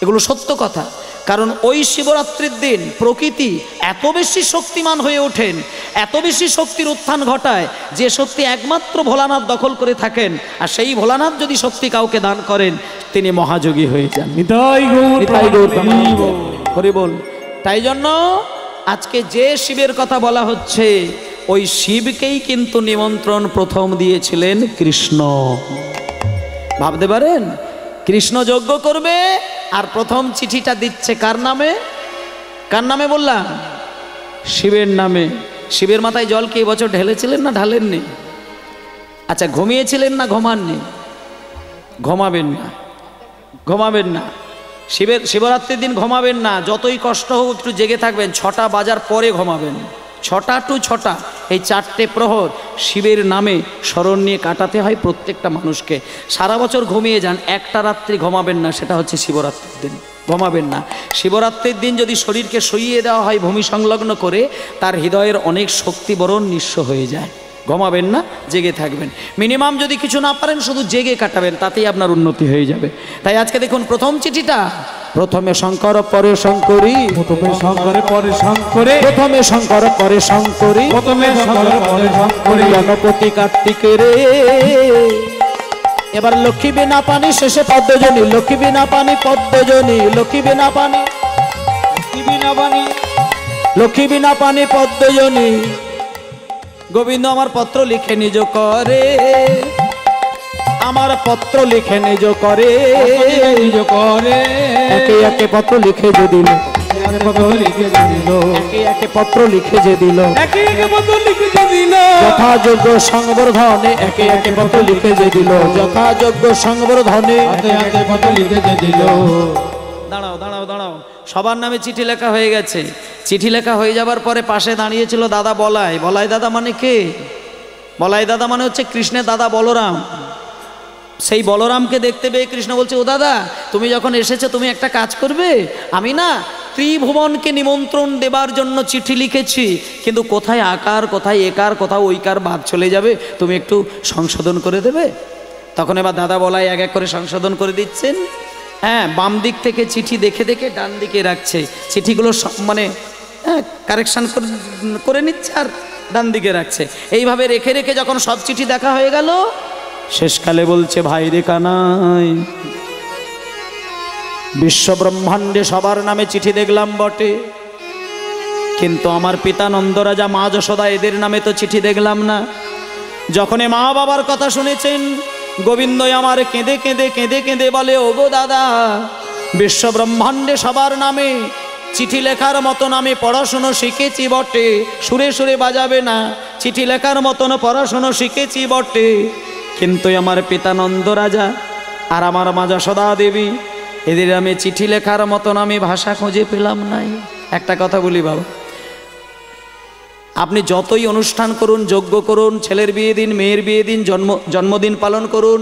এগুলো সত্য কথা। কারণ ওই শিবরাত্রির দিন প্রকৃতি এত বেশি শক্তিমান হয়ে ওঠেন, এত বেশি শক্তির উত্থান ঘটায়, যে শক্তি একমাত্র ভোলানাথ দখল করে থাকেন। আর সেই ভোলানাথ যদি শক্তি কাউকে দান করেন তিনি মহাযোগী হয়ে যান। নিতাই গৌর, নিতাই গৌর, হরি বল। তাই জন্য আজকে যে শিবের কথা বলা হচ্ছে ওই শিবকেই কিন্তু নিমন্ত্রণ প্রথম দিয়েছিলেন কৃষ্ণ। ভাবতে পারেন, কৃষ্ণ যজ্ঞ করবে আর প্রথম চিঠিটা দিচ্ছে কার নামে? কার নামে বললাম? শিবের নামে। শিবের মাথায় জল কি এবছর ঢেলেছিলেন না ঢালেননি? আচ্ছা, ঘুমিয়েছিলেন না ঘুমাননি? ঘুমাবেন না, ঘুমাবেন না। শিবরাত্রির দিন ঘুমাবেন না, যতই কষ্ট হোক একটু জেগে থাকবেন। 6টা বাজার পরে ঘুমাবেন, 6টা টু 6টা, এই 4টে প্রহর শিবের নামে স্মরণ নিয়ে কাটাতে হয় প্রত্যেকটা মানুষকে। সারা বছর ঘুমিয়ে যান, একটা রাত্রি ঘুমাবেন না, সেটা হচ্ছে শিবরাত্রির দিন ঘুমাবেন না। শিবরাত্রির দিন যদি শরীরকে শুইয়ে দেওয়া হয় ভূমি সংলগ্ন করে, তার হৃদয়ের অনেক শক্তি বরণ নিঃস্ব হয়ে যায়। ঘুমাবেন না, জেগে থাকবেন। মিনিমাম যদি কিছু না পারেন শুধু জেগে কাটাবেন, তাতেই আপনার উন্নতি হয়ে যাবে। তাই আজকে দেখুন প্রথম চিঠিটা, প্রথমে শঙ্কর পরে শঙ্করী, প্রথমে শঙ্কর পরে শঙ্করে, প্রথমে শঙ্কর পরে শঙ্করী, প্রথমে শঙ্কর পরে শঙ্করে, গণপতি কার্তিকে রে। এবার লক্ষ্মী বিনা পানি শেষে পদ্মজনী, লক্ষ্মী বিনা পানি পদ্মজনী, লক্ষ্মী বিনা পানি, বিনা বাণী, লক্ষ্মী বিনা পানি পদ্মজনী। গোবিন্দ আমার পত্র লিখে নিজ করে, আমার পত্র লিখে নিজ করে, নিজ করে, একে একে পত্র লিখে যে দিল, পত্র লিখে দিল, একে একে পত্র লিখে যে দিল, একে একে পত্র লিখে দিল, যথাযোগ্য সংবর্ধনে, একে একে পত্র লিখে যে দিল, যথাযোগ্য সংবর্ধনে, হাতে হাতে পত্র লিখে দিল। দাঁড়াও দাঁড়াও দাঁড়াও, সবার নামে চিঠি লেখা হয়ে গেছে। চিঠি লেখা হয়ে যাবার পরে পাশে দাঁড়িয়েছিল দাদা বলাই। বলাই দাদা মানে কে? বলাই দাদা মানে হচ্ছে কৃষ্ণের দাদা বলরাম। সেই বলরামকে দেখতে পেয়ে কৃষ্ণ বলছে, ও দাদা তুমি যখন এসেছো তুমি একটা কাজ করবে, আমি না ত্রিভুবনকে নিমন্ত্রণ দেবার জন্য চিঠি লিখেছি, কিন্তু কোথায় আকার, কোথায় একার, কোথাও ওইকার বাদ চলে যাবে, তুমি একটু সংশোধন করে দেবে। তখন এবার দাদা বলাই এক এক করে সংশোধন করে দিচ্ছেন। হ্যাঁ, বাম দিক থেকে চিঠি দেখে দেখে ডান দিকে রাখছে, চিঠিগুলো মানে কারেকশান করে নিচ্ছে আর ডান দিকে রাখছে। এইভাবে রেখে রেখে যখন সব চিঠি দেখা হয়ে গেল, শেষকালে বলছে, ভাই রে কানাই, বিশ্ব ব্রহ্মাণ্ডে সবার নামে চিঠি দেখলাম বটে, কিন্তু আমার পিতা নন্দরাজা, মা যশোদা, এদের নামে তো চিঠি দেখলাম না। যখন মা বাবার কথা শুনেছেন, গোবিন্দ আমার কেঁদে কেঁদে কেঁদে কেঁদে বলে, ওগো দাদা, বিশ্ব ব্রহ্মাণ্ডে সবার নামে চিঠি লেখার মতন আমি পড়াশুনো শিখেছি বটে, সুরে সুরে বাজাবে না, চিঠি লেখার মতন পড়াশুনো শিখেছি বটে, কিন্তু আমার পিতা নন্দরাজা আর আমার মা যশোদা দেবী, এদের আমি চিঠি লেখার মতন আমি ভাষা খুঁজে পেলাম নাই। একটা কথা বলি বাবা, আপনি যতই অনুষ্ঠান করুন, যজ্ঞ করুন, ছেলের বিয়ে দিন, মেয়ের বিয়ে দিন, জন্মদিন পালন করুন,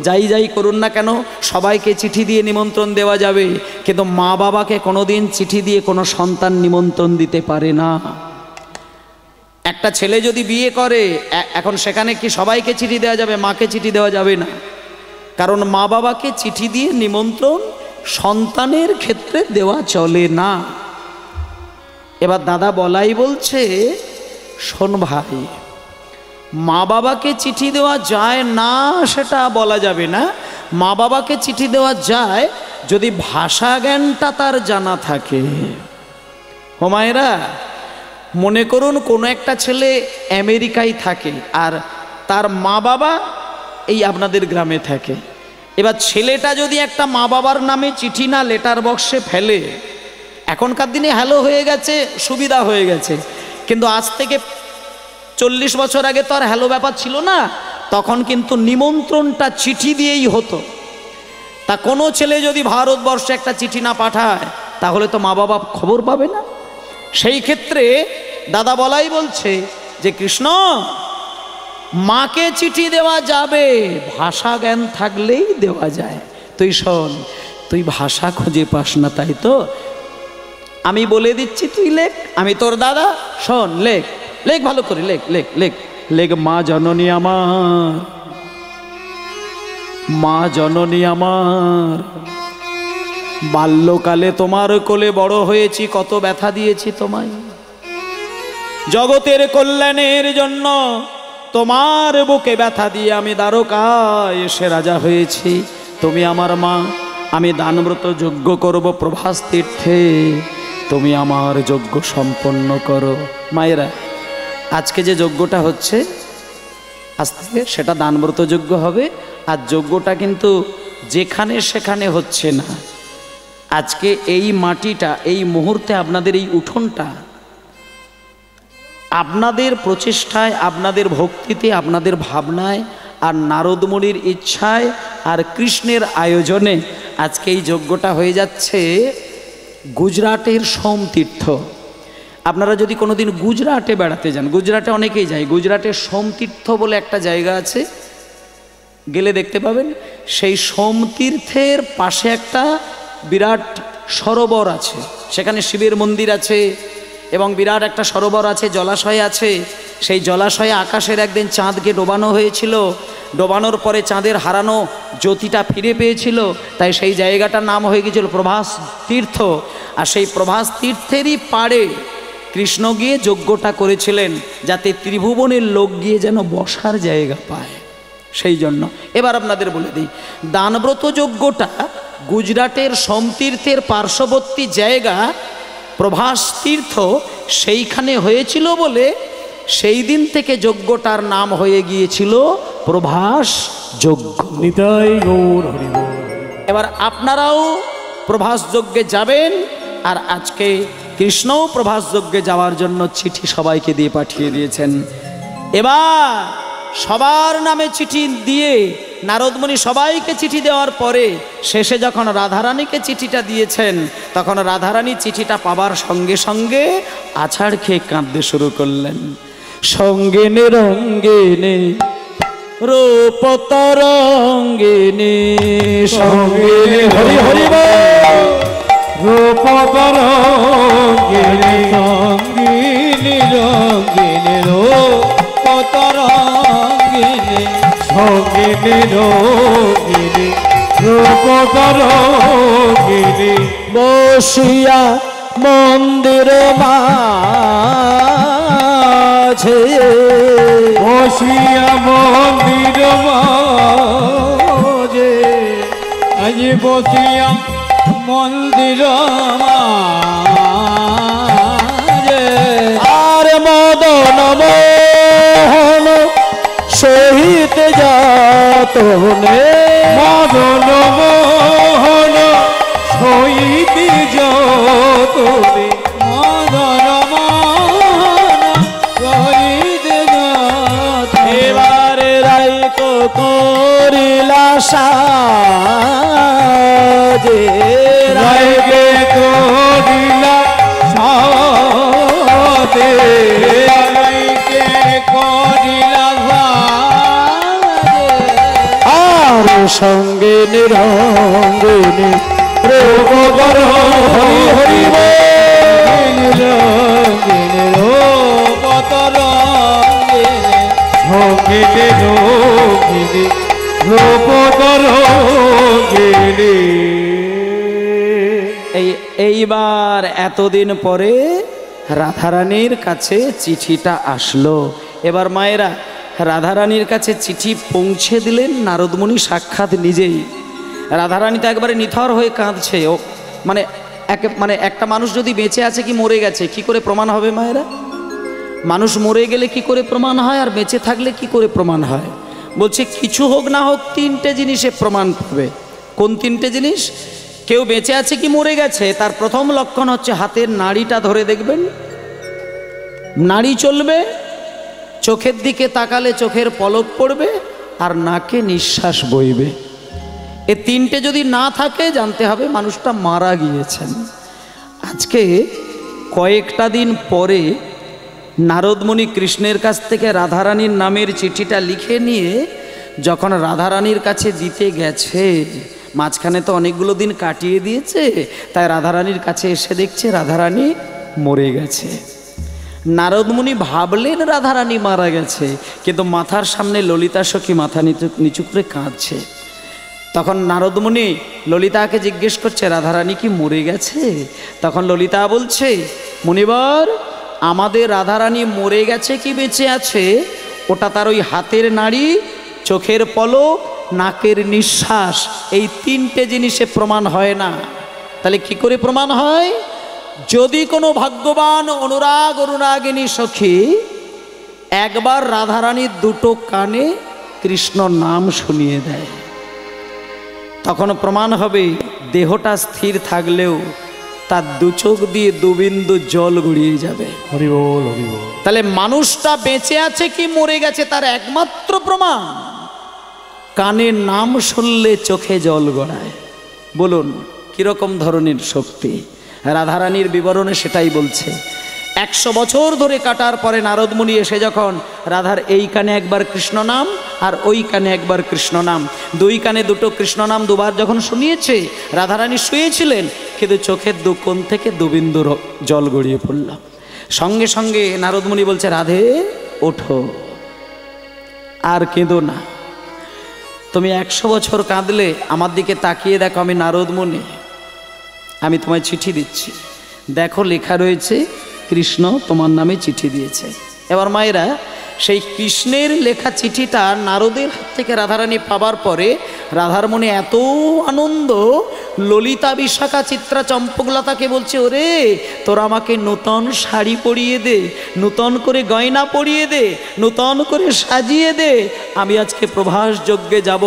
যাই যাই করুন না কেন, সবাইকে চিঠি দিয়ে নিমন্ত্রণ দেওয়া যাবে, কিন্তু মা বাবাকে কোনোদিন চিঠি দিয়ে কোনো সন্তান নিমন্ত্রণ দিতে পারে না। একটা ছেলে যদি বিয়ে করে, এখন সেখানে কি সবাইকে চিঠি দেওয়া যাবে? মাকে চিঠি দেওয়া যাবে না, কারণ মা বাবাকে চিঠি দিয়ে নিমন্ত্রণ সন্তানের ক্ষেত্রে দেওয়া চলে না। এবার দাদা বলাই বলছে, শোন ভাই, মা বাবাকে চিঠি দেওয়া যায় না সেটা বলা যাবে না, মা বাবাকে চিঠি দেওয়া যায় যদি ভাষা জ্ঞানটা তার জানা থাকে। হোমায়েরা, মনে করুন কোনো একটা ছেলে আমেরিকায় থাকে আর তার মা বাবা এই আপনাদের গ্রামে থাকে। এবার ছেলেটা যদি একটা মা বাবার নামে চিঠি না লেটার বক্সে ফেলে, এখনকার দিনে হ্যালো হয়ে গেছে, সুবিধা হয়ে গেছে, কিন্তু আজ থেকে 40 বছর আগে তো আর হ্যালো ব্যাপার ছিল না, তখন কিন্তু নিমন্ত্রণটা চিঠি দিয়েই হতো। তা কোনো ছেলে যদি ভারতবর্ষে একটা চিঠি না পাঠায়, তাহলে তো মা বাবা খবর পাবে না। সেই ক্ষেত্রে দাদা বলাই বলছে যে, কৃষ্ণ, মাকে চিঠি দেওয়া যাবে, ভাষা জ্ঞান থাকলেই দেওয়া যায়। তুই শোন, তুই ভাষা খুঁজে পাস না, তাই তো আমি বলে দিচ্ছি, তুই লেখ, আমি তোর দাদা, শোন, লেখ, লেখ ভালো করে, লেখ লেখ লেখ লেখ। মা জননী আমার, মা জননী আমার, বাল্যকালে তোমার কোলে বড় হয়েছি, কত ব্যথা দিয়েছি তোমায়, জগতের কল্যাণের জন্য তোমার বুকে ব্যথা দিয়ে আমি দ্বারকায় এসে রাজা হয়েছি। তুমি আমার মা, আমি দানব্রত যজ্ঞ করব প্রভাস তীর্থে, তুমি আমার যজ্ঞ সম্পন্ন করো। মায়েরা, আজকে যে যজ্ঞটা হচ্ছে, আজ থেকে সেটা দানব্রত যজ্ঞ হবে। আর যজ্ঞটা কিন্তু যেখানে সেখানে হচ্ছে না, আজকে এই মাটিটা, এই মুহূর্তে আপনাদের এই উঠোনটা, আপনাদের প্রচেষ্টায়, আপনাদের ভক্তিতে, আপনাদের ভাবনায়, আর নারদমুনির ইচ্ছায়, আর কৃষ্ণের আয়োজনে আজকে এই যজ্ঞটা হয়ে যাচ্ছে গুজরাটের সোমতীর্থ। আপনারা যদি কোনোদিন গুজরাটে বেড়াতে যান, গুজরাটে অনেকেই যায়, গুজরাটের সোমতীর্থ বলে একটা জায়গা আছে, গেলে দেখতে পাবেন। সেই সোমতীর্থের পাশে একটা বিরাট সরোবর আছে, সেখানে শিবের মন্দির আছে এবং বিরাট একটা সরোবর আছে, জলাশয় আছে। সেই জলাশয়ে আকাশের একদিন চাঁদকে ডোবানো হয়েছিল, ডোবানোর পরে চাঁদের হারানো জ্যোতিটা ফিরে পেয়েছিল, তাই সেই জায়গাটার নাম হয়ে গিয়েছিল প্রভাস তীর্থ। আর সেই প্রভাস তীর্থেরই পাড়ে কৃষ্ণ গিয়ে যজ্ঞটা করেছিলেন, যাতে ত্রিভুবনের লোক গিয়ে যেন বসার জায়গা পায়, সেই জন্য। এবার আপনাদের বলে দিই, দানব্রত যজ্ঞটা গুজরাটের সোমতীর্থের পার্শ্ববর্তী জায়গা প্রভাস তীর্থ, সেইখানে হয়েছিল বলে সেই দিন থেকে যজ্ঞটার নাম হয়ে গিয়েছিল প্রভাস যজ্ঞ। নিতাই গৌর হরি বল। এবার আপনারাও প্রভাস যজ্ঞে যাবেন, আর আজকে কৃষ্ণও প্রভাস যজ্ঞে যাওয়ার জন্য চিঠি সবাইকে দিয়ে পাঠিয়ে দিয়েছেন। এবার সবার নামে চিঠি দিয়ে নারদমুনি সবাইকে চিঠি দেওয়ার পরে শেষে যখন রাধারানীকে চিঠিটা দিয়েছেন, তখন রাধারানী চিঠিটা পাবার সঙ্গে সঙ্গে আছাড় খেয়ে কাঁদতে শুরু করলেন। সঙ্গিনী রঙ্গিনী রূপ তরঙ্গিনী, সঙ্গিনী হরি হরি বল, রূপ তরঙ্গিনী, সঙ্গিনী রঙ্গিনী, রূপ তরঙ্গিনী, সঙ্গিনী রঙ্গিনী, রূপ তরঙ্গিনী বসিয়া মন্দির মাঝে বসিয়া মন্দির মাঝে আজ বসিয়া মন্দির মাঝে আর মদন মোহন সহিত যাতনে মদন মোহন সহিতে যতনে মদন মোহন সহিতে যতনে এবারে রাইক করিলা সাজে রায়গে করিলা সাথে রায়গে করিলা সাথে আর সঙ্গে নিরঙ্গিনী রূপ করো হরি হরি এইবার এতদিন পরে রাধারানীর কাছে চিঠিটা আসলো। এবার মায়েরা রাধারানীর কাছে চিঠি পৌঁছে দিলেন নারদমুনি সাক্ষাৎ নিজেই। রাধারানী তো একবারে নিথর হয়ে কাঁদছে। ও মানে একটা মানুষ যদি বেঁচে আছে কি মরে গেছে কি করে প্রমাণ হবে মায়েরা? মানুষ মরে গেলে কি করে প্রমাণ হয় আর বেঁচে থাকলে কি করে প্রমাণ হয়? বলছে কিছু হোক না হোক তিনটে জিনিসে প্রমাণ পাবে। কোন তিনটে জিনিস? কেউ বেঁচে আছে কি মরে গেছে তার প্রথম লক্ষণ হচ্ছে হাতের নাড়িটা ধরে দেখবেন, নাড়ি চলবে, চোখের দিকে তাকালে চোখের পলক পড়বে, আর নাকে নিঃশ্বাস বইবে। এ তিনটে যদি না থাকে জানতে হবে মানুষটা মারা গিয়েছেন। আজকে কয়েকটা দিন পরে নারদমুনি কৃষ্ণের কাছ থেকে রাধারানীর নামের চিঠিটা লিখে নিয়ে যখন রাধারানীর কাছে দিতে গেছে, মাঝখানে তো অনেকগুলো দিন কাটিয়ে দিয়েছে, তাই রাধারানীর কাছে এসে দেখছে রাধারানী মরে গেছে। নারদমুনি ভাবলেন রাধারানী মারা গেছে, কিন্তু মাথার সামনে ললিতা সখী মাথা নিচু করে কাঁদছে। তখন নারদমুনি ললিতাকে জিজ্ঞেস করছে রাধারানী কি মরে গেছে? তখন ললিতা বলছে মুনিবর, আমাদের রাধারানী মরে গেছে কি বেঁচে আছে ওটা তার ওই হাতের নাড়ি, চোখের পলক, নাকের নিঃশ্বাস, এই তিনটে জিনিসে প্রমাণ হয় না। তাহলে কি করে প্রমাণ হয়? যদি কোনো ভাগ্যবান অনুরাগিনী সখী একবার রাধারানীর দুটো কানে কৃষ্ণ নাম শুনিয়ে দেয়, তখন প্রমাণ হবে দেহটা স্থির থাকলেও তার দু চোখ দিয়ে দুবিন্দু জল গড়িয়ে যাবে। হরি বল হরি বল। তাহলে মানুষটা বেঁচে আছে কি মরে গেছে তার একমাত্র প্রমাণ কানে নাম শুনলে চোখে জল গড়ায়। বলুন কিরকম ধরনের শক্তি? রাধারানীর বিবরণে সেটাই বলছে। 100 বছর ধরে কাটার পরে নারদমুনি এসে যখন রাধার এই কানে একবার কৃষ্ণ নাম আর ওই কানে একবার কৃষ্ণ নাম, দুই কানে দুটো কৃষ্ণ নাম দুবার যখন শুনিয়েছে, রাধারানী শুয়েছিলেন কিন্তু চোখের দু কোণ থেকে দুবিন্দু জল গড়িয়ে পড়ল। সঙ্গে সঙ্গে নারদমুনি বলছে রাধে ওঠো, আর কেঁদো না। তুমি 100 বছর কাঁদলে আমার দিকে তাকিয়ে দেখো, আমি নারদমুনি, আমি তোমায় চিঠি দিচ্ছি, দেখো লেখা রয়েছে কৃষ্ণ তোমার নামে চিঠি দিয়েছে। এবার মায়েরা সেই কৃষ্ণের লেখা চিঠিটা নারদের হাত থেকে রাধারানী পাবার পরে রাধার মনে এত আনন্দ, ললিতা বিশাখা চিত্রা চম্পকলতাকে বলছে ওরে তোরা আমাকে নূতন শাড়ি পরিয়ে দে, নূতন করে গয়না পরিয়ে দে, নূতন করে সাজিয়ে দে, আমি আজকে প্রভাস যজ্ঞে যাব,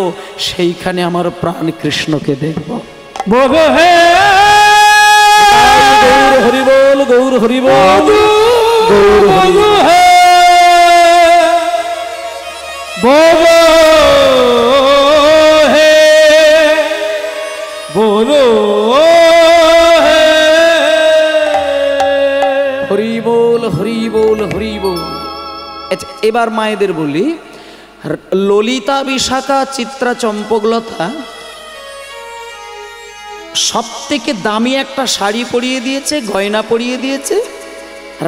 সেইখানে আমার প্রাণ কৃষ্ণকে দেখব। বলো হে গৌর হরি বল, গৌর হরি বল, গৌর হরি বল। হে বলো হে বলো হে হরি বল হরি বল হরি বল। আচ্ছা এবার মায়েদের বলি, ললিতা বিশাখা চিত্রা চম্পকলতা সব থেকে দামি একটা শাড়ি পরিয়ে দিয়েছে, গয়না পরিয়ে দিয়েছে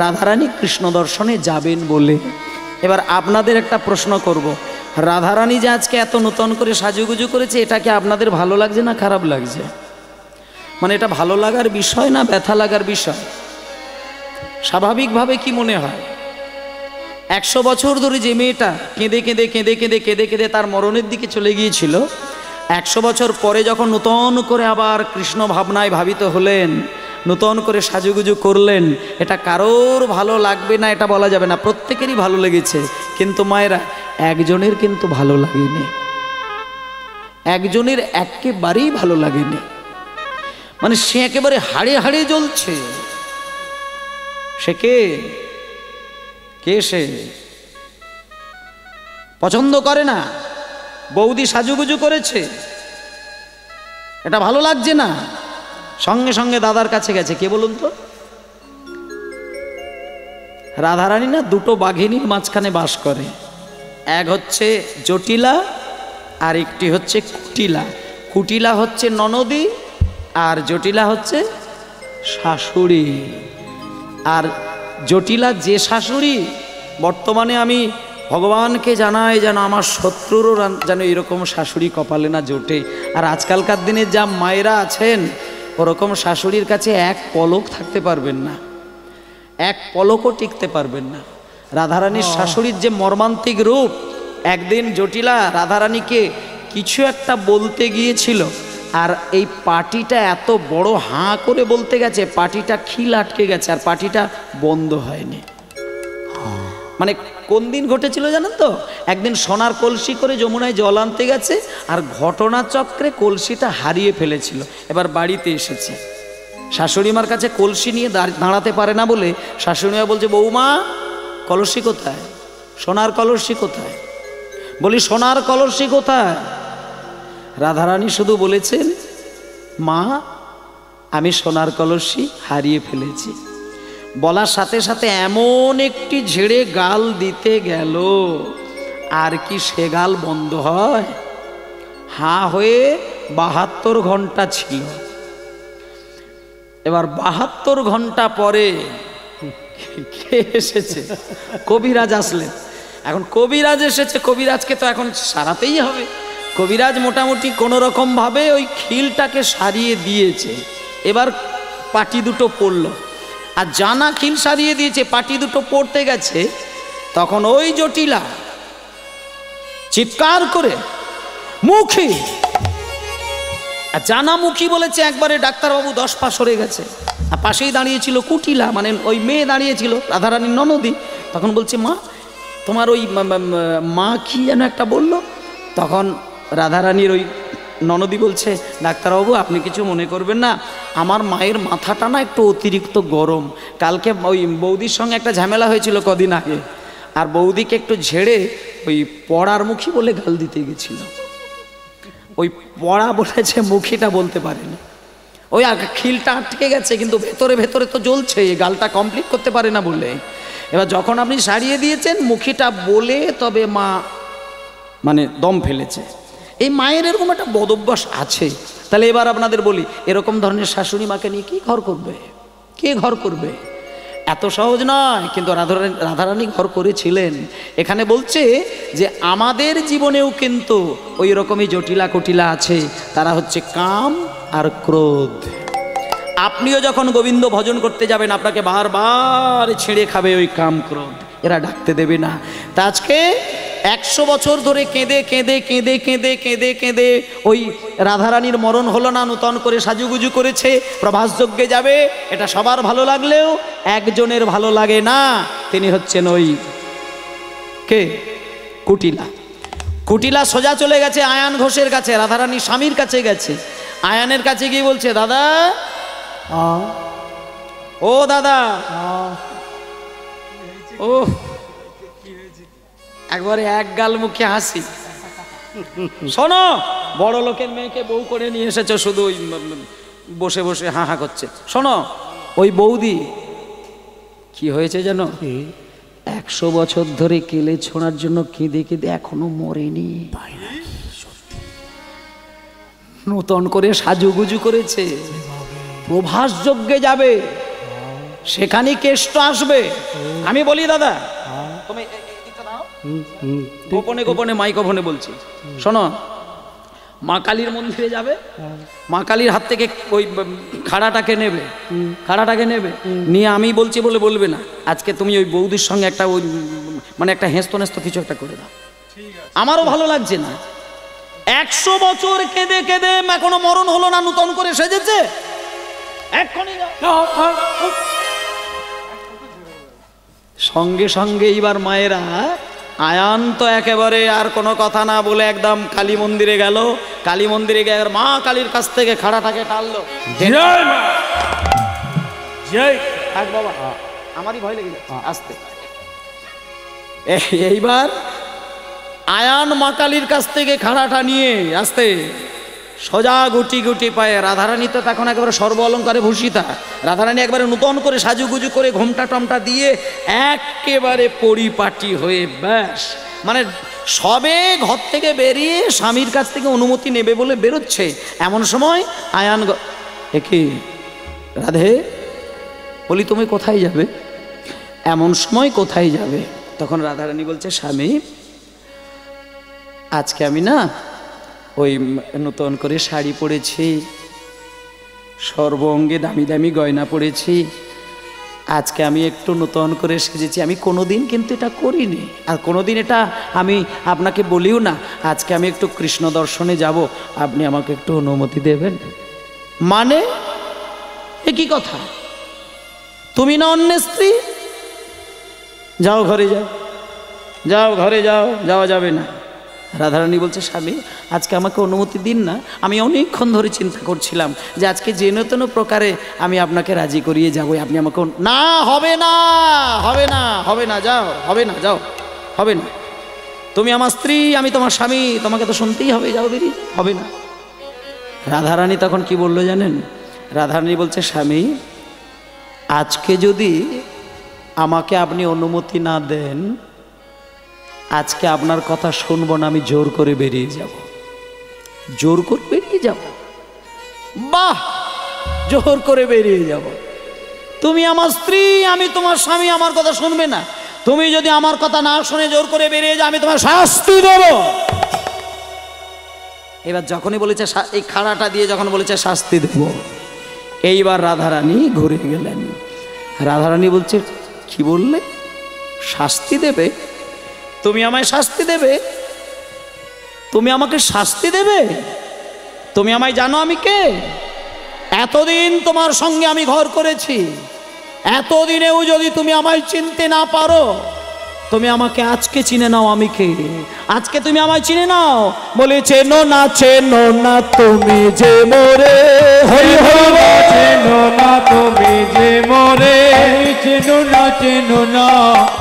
রাধারানী কৃষ্ণ দর্শনে যাবেন বলে। এবার আপনাদের একটা প্রশ্ন করব, রাধারানী যে আজকে এত নূতন করে সাজুগুজু করেছে, এটা কি আপনাদের ভালো লাগছে না খারাপ লাগছে? মানে এটা ভালো লাগার বিষয় না ব্যথা লাগার বিষয়? স্বাভাবিকভাবে কি মনে হয়? 100 বছর ধরে যে মেয়েটা কেঁদে কেঁদে কেঁদে কেঁদে কেঁদে কেঁদে তার মরণের দিকে চলে গিয়েছিল, 100 বছর পরে যখন নূতন করে আবার কৃষ্ণ ভাবনায় ভাবিত হলেন, নূতন করে সাজুগুজু করলেন, এটা কারোর ভালো লাগবে না এটা বলা যাবে না, প্রত্যেকেরই ভালো লেগেছে। কিন্তু মায়েরা, একজনের কিন্তু ভালো লাগেনি, একজনের একেবারেই ভালো লাগেনি। মানে সে একেবারে হাড়ে হাড়ে জ্বলছে। সে কে? কে সে? পছন্দ করে না, বৌদি সাজুগুজু করেছে, এটা ভালো লাগছে না, সঙ্গে সঙ্গে দাদার কাছে গেছে। কে বলুন তো? রাধারানী না দুটো বাঘিনীর মাঝখানে বাস করে, এক হচ্ছে জটিলা আর একটি হচ্ছে কুটিলা। কুটিলা হচ্ছে ননদী আর জটিলা হচ্ছে শাশুড়ি। আর জটিলা যে শাশুড়ি, বর্তমানে আমি ভগবানকে জানাই যেন আমার শত্রুরও যেন এরকম শাশুড়ি কপালে না জোটে। আর আজকালকার দিনে যা মায়েরা আছেন, ওরকম শাশুড়ির কাছে এক পলক থাকতে পারবেন না, এক পলকও টিকতে পারবেন না। রাধারানীর শাশুড়ির যে মর্মান্তিক রূপ, একদিন জটিলা রাধারানীকে কিছু একটা বলতে গিয়েছিল, আর এই পাটিটা এত বড় হাঁ করে বলতে গেছে, পাটিটা খিল আটকে গেছে আর পাটিটা বন্ধ হয়নি। মানে কোন দিন ঘটেছিল জানেন তো? একদিন সোনার কলসি করে যমুনায় জল আনতে গেছে, আর ঘটনাচক্রে কলসিটা হারিয়ে ফেলেছিল। এবার বাড়িতে এসেছে, শাশুড়িমার কাছে কলসি নিয়ে দাঁড়াতে পারে না বলে শাশুড়িমা বলছে, বৌমা কলসি কোথায়? সোনার কলসি কোথায়? বলি সোনার কলসি কোথায়? রাধারানী শুধু বলেছেন, মা আমি সোনার কলসি হারিয়ে ফেলেছি। বলার সাথে সাথে এমন একটি ঝেড়ে গাল দিতে গেল, আর কি সে গাল বন্ধ হয়? হাঁ হয়ে 72 ঘন্টা ছিল। এবার 72 ঘন্টা পরে কে এসেছে? কবিরাজ আসলেন। এখন কবিরাজ এসেছে, কবিরাজকে তো এখন সারাতেই হবে। কবিরাজ মোটামুটি কোনো রকম ভাবে ওই খিলটাকে সারিয়ে দিয়েছে। এবার পাটি দুটো পড়ল, আর জানা খিল সারিয়ে দিয়েছে, পাটি দুটো পড়তে গেছে, তখন ওই জটিলা চিৎকার করে মুখী, আর জানা মুখী বলেছে একবারে ডাক্তারবাবু 10 পা সরে গেছে। আর পাশেই দাঁড়িয়েছিল কুটিলা, মানে ওই মেয়ে দাঁড়িয়েছিল রাধারানীর ননদী। তখন বলছে, মা তোমার ওই মা কি যেন একটা বলল। তখন রাধারানীর ওই ননদী বলছে, ডাক্তারবাবু আপনি কিছু মনে করবেন না, আমার মায়ের মাথাটা না একটু অতিরিক্ত গরম। কালকে ওই বৌদির সঙ্গে একটা ঝামেলা হয়েছিল কদিন আগে, আর বৌদিকে একটু ঝেড়ে ওই পড়ার মুখী বলে গাল দিতে গেছিল। ওই পড়া বলেছে, মুখীটা বলতে পারেনি। ওই খিলটা আটকে গেছে, কিন্তু ভেতরে ভেতরে তো জ্বলছে, এই গালটা কমপ্লিট করতে পারে না বলে। এবার যখন আপনি সারিয়ে দিয়েছেন, মুখীটা বলে তবে মা মানে দম ফেলেছে। এই মায়ের এরকম একটা বদভ্যাস আছে। তাহলে এবার আপনাদের বলি, এরকম ধরনের শাশুড়ি মাকে নিয়ে কি ঘর করবে? কে ঘর করবে? এত সহজ নয়। কিন্তু রাধারানী ঘর করেছিলেন। এখানে বলছে যে আমাদের জীবনেও কিন্তু ওই রকমই জটিলা কুটিলা আছে, তারা হচ্ছে কাম আর ক্রোধ। আপনিও যখন গোবিন্দ ভজন করতে যাবেন, আপনাকে বারবার ছেড়ে খাবে ওই কাম ক্রোধ, এরা ডাকতে দেবে না। তা আজকে 100 বছর ধরে কেঁদে কেঁদে কেঁদে কেঁদে কেঁদে কেঁদে ওই রাধারানীর মরণ হলো না, নূতন করে সাজুগুজু করেছে, প্রভাস যজ্ঞে যাবে, এটা সবার ভালো লাগলেও একজনের ভালো লাগে না। তিনি হচ্ছেন ওই কে? কুটিলা। কুটিলা সোজা চলে গেছে আয়ান ঘোষের কাছে, রাধারানীর স্বামীর কাছে গেছে। আয়ানের কাছে গিয়ে বলছে, দাদা ও দাদা, ও একবারে এক গাল মুখে হাসি। শোনো, বড় লোকের মেয়েকে বউ করে নিয়ে এসেছো, শুধু ওই বসে বসে হা হা করছে। শোনো, ওই বৌদি কি হয়েছে জানো? 100 বছর ধরে কেলে ছোঁড়ার জন্য কেঁদে কেঁদে এখনো মরেনি। নূতন করে সাজুগুজু করেছে, প্রভাস যজ্ঞে যাবে, সেখানে কেষ্ট আসবে। আমি বলি দাদা, তুমি এটা নাও। গোপনে গোপনে মাইক্রোফোনে বলছি, শোনো, মা কালীর মন্দিরে যাবে, মা কালীর হাত থেকে ওই খাড়াটাকে নেবে, খাড়াটাকে নেবে নিয়ে আমি বলছি বলে বলবে না, আজকে তুমি ওই বৌদির সঙ্গে একটা ওই মানে একটা হেস্ত নেস্ত কিছু একটা করে দাও। আমারও ভালো লাগছে না, 100 বছর কেঁদে কেঁদে এখনো মরণ হলো না, নূতন করে সেজেছে, এক্ষুনি যাও। সঙ্গে সঙ্গে এইবার মায়েরা, আয়ান তো একেবারে আর কোনো কথা না বলে একদম কালী মন্দিরে গেল, কালী মন্দিরে গিয়ে মা কালীর কাছ থেকে খাড়াটাকে টানলো। জয় মা, জয়। থাক বাবা, আমারই ভয় লেগে যাচ্ছে, আসতে। এইবার আয়ান মা কালীর কাছ থেকে খাড়াটা নিয়ে আসতে সোজা গুটি গুটি পায়ে, রাধারানী তো তখন একেবারে সর্ব অলঙ্কারে ভূষিতা, রাধারানী একবারে নূতন করে সাজুগুজু করে ঘোমটা টমটা দিয়ে একেবারে পরিপাটি হয়ে ব্যাস মানে সবে ঘর থেকে বেরিয়ে স্বামীর কাছ থেকে অনুমতি নেবে বলে বেরোচ্ছে, এমন সময় আয়ান একে রাধে বলি তুমি কোথায় যাবে, এমন সময় কোথায় যাবে? তখন রাধারানী বলছে স্বামী আজকে আমি না ওই নতুন করে শাড়ি পরেছি, সর্ব অঙ্গে দামি দামি গয়না পরেছি, আজকে আমি একটু নতুন করে সেজেছি, আমি কোনোদিন কিন্তু এটা করিনি, আর কোনোদিন এটা আমি আপনাকে বলিও না, আজকে আমি একটু কৃষ্ণ দর্শনে যাব, আপনি আমাকে একটু অনুমতি দেবেন? মানে এ কি কথা, তুমি না অন্য স্ত্রী, যাও ঘরে যাও, যাও ঘরে যাও, যাওয়া যাবে না। রাধারানী বলছে স্বামী আজকে আমাকে অনুমতি দিন না, আমি অনেকক্ষণ ধরে চিন্তা করছিলাম যে আজকে যেন তেন প্রকারে আমি আপনাকে রাজি করিয়ে যাবো, আপনি আমাকে না, হবে না, হবে না, হবে না, যাও, হবে না, যাও, হবে না, তুমি আমার স্ত্রী, আমি তোমার স্বামী, তোমাকে তো শুনতেই হবে, যাও বেরিয়ে, হবে না। রাধারানী তখন কি বললো জানেন? রাধারানী বলছে স্বামী আজকে যদি আমাকে আপনি অনুমতি না দেন, আজকে আপনার কথা শুনবো না, আমি জোর করে বেরিয়ে যাব, জোর করে বেরিয়ে যাব। বাহ, জোর করে বেরিয়ে যাব, তুমি আমার স্ত্রী, আমি তোমার স্বামী, আমার কথা শুনবে না, তুমি যদি আমার কথা না শুনে জোর করে বেরিয়ে যাও, আমি তোমার শাস্তি দেব। এবার যখনই বলেছে এই খাড়াটা দিয়ে যখন বলেছে শাস্তি দেব, এইবার রাধারানী ঘুরে গেলেন। রাধারানী বলছে কি বললে, শাস্তি দেবে? তুমি আমায় শাস্তি দেবে? তুমি আমাকে শাস্তি দেবে? তুমি আমায় জানো আমি কে? এতদিন তোমার সঙ্গে আমি ঘর করেছি, এতদিনেও যদি তুমি আমায় চিনতে না পারো, তুমি আমাকে আজকে চিনে নাও আমি কে, আজকে তুমি আমায় চিনে নাও। বলে চেনো না তুমি যে মোরে, হরি হরি চেনো না তুমি যে মোরে, চেনো না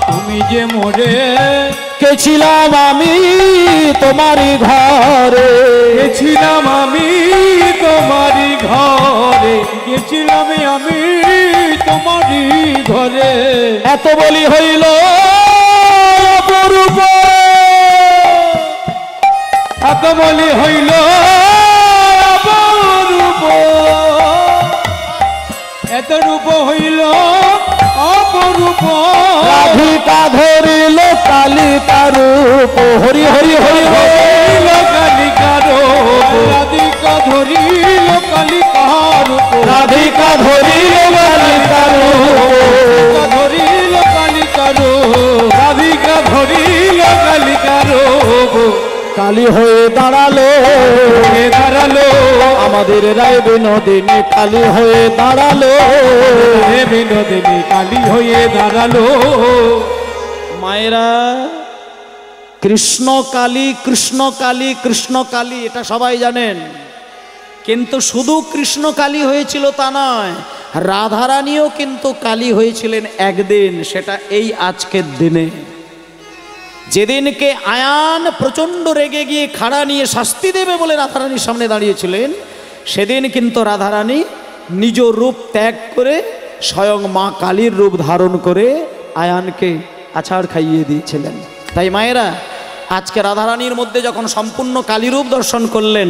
তুমি যে মোরে, কে ছিলাম আমি তোমারই ঘরে, গেছিলাম আমি তোমারই ঘরে, গেছিলাম আমি তোমারই ঘরে, এত বলি হইল অপরূপ, এত বলি হইল অপরূপ, এত রূপ হইল অপরূপ, রাধিকা ধরিল কালিকা রূপ, হরি হরি হরি হইল কালিকা রূপ, রাধিকা ধরিল কালিকা রূপ, রাধিকা ধরিল কালিকা রূপ, ধরিল কালিকা রূপ, রাধিকা ধরিল কালিকা রূপ, কালী হয়ে দাঁড়ালো, আমাদের রায় বিনোদিনী কালী হয়ে দাঁড়ালো, বিনোদিনী কালী হয়ে দাঁড়ালো। মায়েরা কৃষ্ণ কালী, কৃষ্ণ কালী, কৃষ্ণ কালী এটা সবাই জানেন, কিন্তু শুধু কৃষ্ণ কালী হয়েছিল তা নয়, রাধারানীও কিন্তু কালী হয়েছিলেন একদিন, সেটা এই আজকের দিনে। যেদিনকে আয়ান প্রচণ্ড রেগে গিয়ে খাড়া নিয়ে শাস্তি দেবে বলে রাধারানীর সামনে দাঁড়িয়েছিলেন, সেদিন কিন্তু রাধারানী নিজ রূপ ত্যাগ করে স্বয়ং মা কালীর রূপ ধারণ করে আয়ানকে আছাড় খাইয়ে দিয়েছিলেন। তাই মায়েরা আজকে রাধারানীর মধ্যে যখন সম্পূর্ণ কালী রূপ দর্শন করলেন,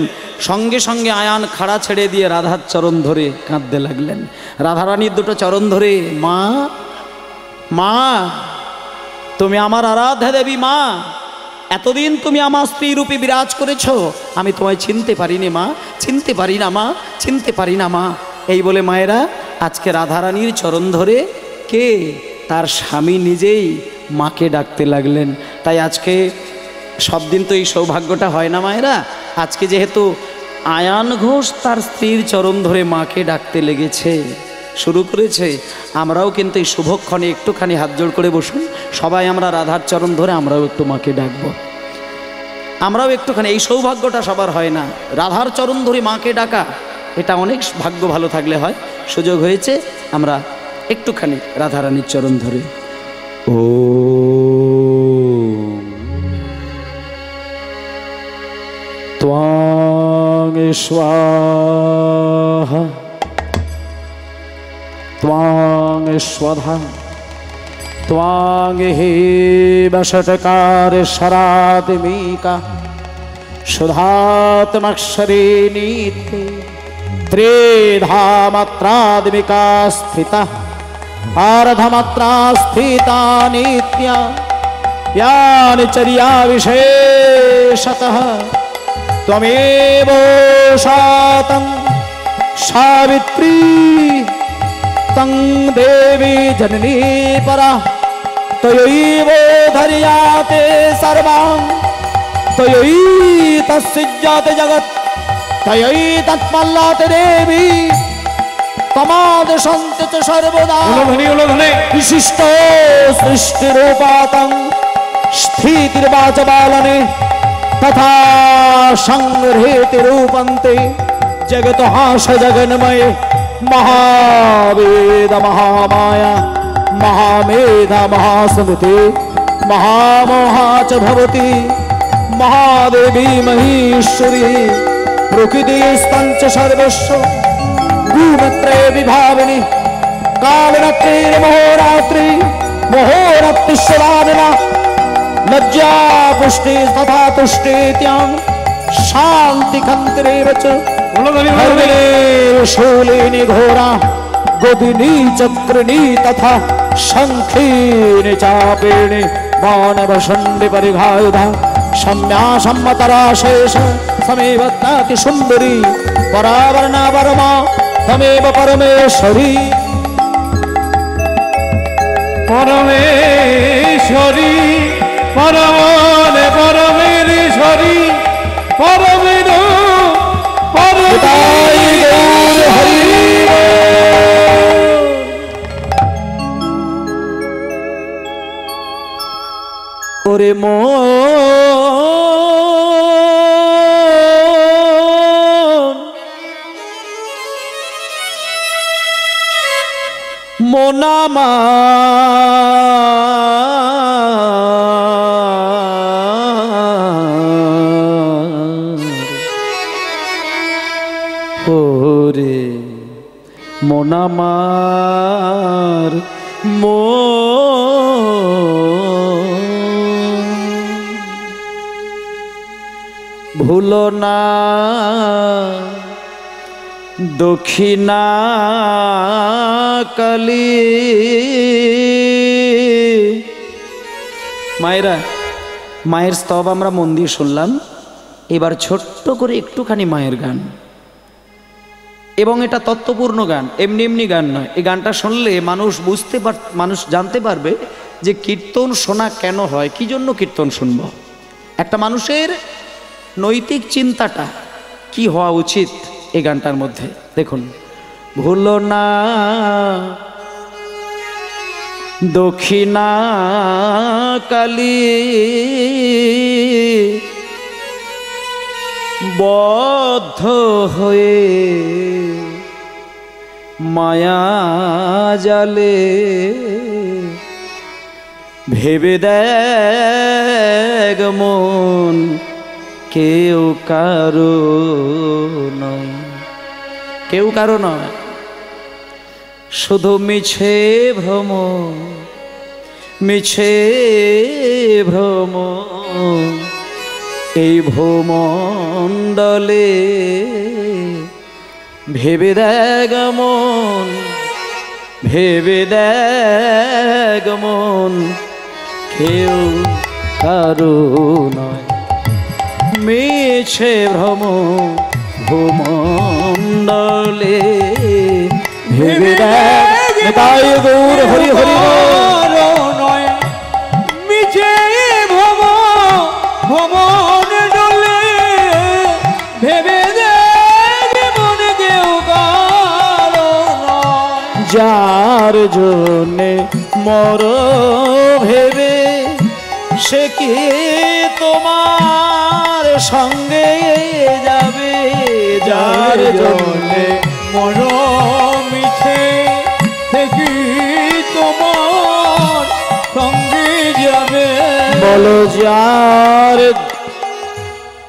সঙ্গে সঙ্গে আয়ান খাড়া ছেড়ে দিয়ে রাধার চরণ ধরে কাঁদতে লাগলেন। রাধারানীর দুটো চরণ ধরে মা মা তুমি আমার আরাধ্যা দেবী মা, এতদিন তুমি আমার স্ত্রী রূপে বিরাজ করেছো, আমি তোমায় চিনতে পারিনি মা, চিনতে পারি না মা, চিনতে পারি না মা। এই বলে মায়েরা আজকে রাধারানীর চরণ ধরে কে, তার স্বামী নিজেই মাকে ডাকতে লাগলেন। তাই আজকে সব দিন তো এই সৌভাগ্যটা হয় না মায়েরা, আজকে যেহেতু আয়ান ঘোষ তার স্ত্রীর চরণ ধরে মাকে ডাকতে লেগেছে, শুরু করেছে, আমরাও কিন্তু এই শুভক্ষণে একটুখানি হাত জোড় করে বসুন, সবাই আমরা রাধার চরণ ধরে আমরাও একটু মাকে ডাকবো। আমরাও একটুখানি, এই সৌভাগ্যটা সবার হয় না, রাধার চরণ ধরে মাকে ডাকা, এটা অনেক ভাগ্য ভালো থাকলে হয়। সুযোগ হয়েছে, আমরা একটুখানি রাধারানীর চরণ ধরে ও ত্বাং স্বাহা ত্বাং স্বধা ত্বাং হে বষটকার শরাত্মিকা সুধাত্মক্ষরে নিত্যে ত্রিধা মাত্রাদ্মিকা স্থিতা अर्धमात्रा स्थिता नित्या यानि चर्या विशेषतः त्वमेव शातं सावित्री तं देवी जननी परा त्वयैव धर्याते सर्वां त्वयि तस्सिज्जाते जगत् त्वयि तत्पल्लाते देवी तमाद शांत च सर्वदा विशिष्ट सृष्टि रूपातं स्थितिर्वाच बालने तथा संग्रहित रूपन्ते जगत हास जगन्मय महावेद महामाया महामेधा महासमिति महामोहा च भवति महादेवी महेश्वरी प्रकृतिस्तंच सर्वस्व भूमत्रे विभाविनी कालनत्रेर महोरात्रि महोरत्तिस्वादिना लज्जा पुष्टि तथा तुष्टित्यां शांति कंत्रेव च हरिणे शूलिनी घोरा गोदिनी चक्रिणी तथा शंखिनी चापिणी मानवशंडि परिघायुधा सम्या सम्मतरा शेष समेवत्नाति सुंदरी परावरणा परमा तमेव परमेश्वरी परमेश्वरी परमने परमेश्वरी परमेनो परमेताय गौर हरि ओरे मो মোনামা ওরে মোনামার মো ভুলো না দক্ষিণা কালী। মায়েরা, মায়ের স্তব আমরা মন দিয়ে শুনলাম, এবার ছোট্ট করে একটুখানি মায়ের গান, এবং এটা তত্ত্বপূর্ণ গান, এমনি এমনি গান নয়। এই গানটা শুনলে মানুষ জানতে পারবে যে কীর্তন শোনা কেন হয়, কি জন্য কীর্তন শুনব, একটা মানুষের নৈতিক চিন্তাটা কি হওয়া উচিত এই গানটার মধ্যে। দেখুন, ভুলো না দক্ষিণা কালী বদ্ধ হয়ে মায়া জালে ভেবে দেখ মন কেউ কারো নয়, কেউ কারো নয়, শুধু মিছে ভ্রম, মিছে ভ্রম, এই ভূমণ্ডলে ভেবে দেখ মন, ভেবে দেখ মন কেউ কারো নয়, মিছে ভ্রম ভূমণ্ডলে ভেবে দেখ তাই গৌর হরি হরি বল। নয় মিছে ভব ভবন ডলে ভেবে দেখ মনে কেউ কারো নয়। যার জন্যে মর ভেবে সে কি তোমার সঙ্গে যাবে, যার জন্যে মর মিছে থেকে তোমার সঙ্গে যাবে। বলো যার।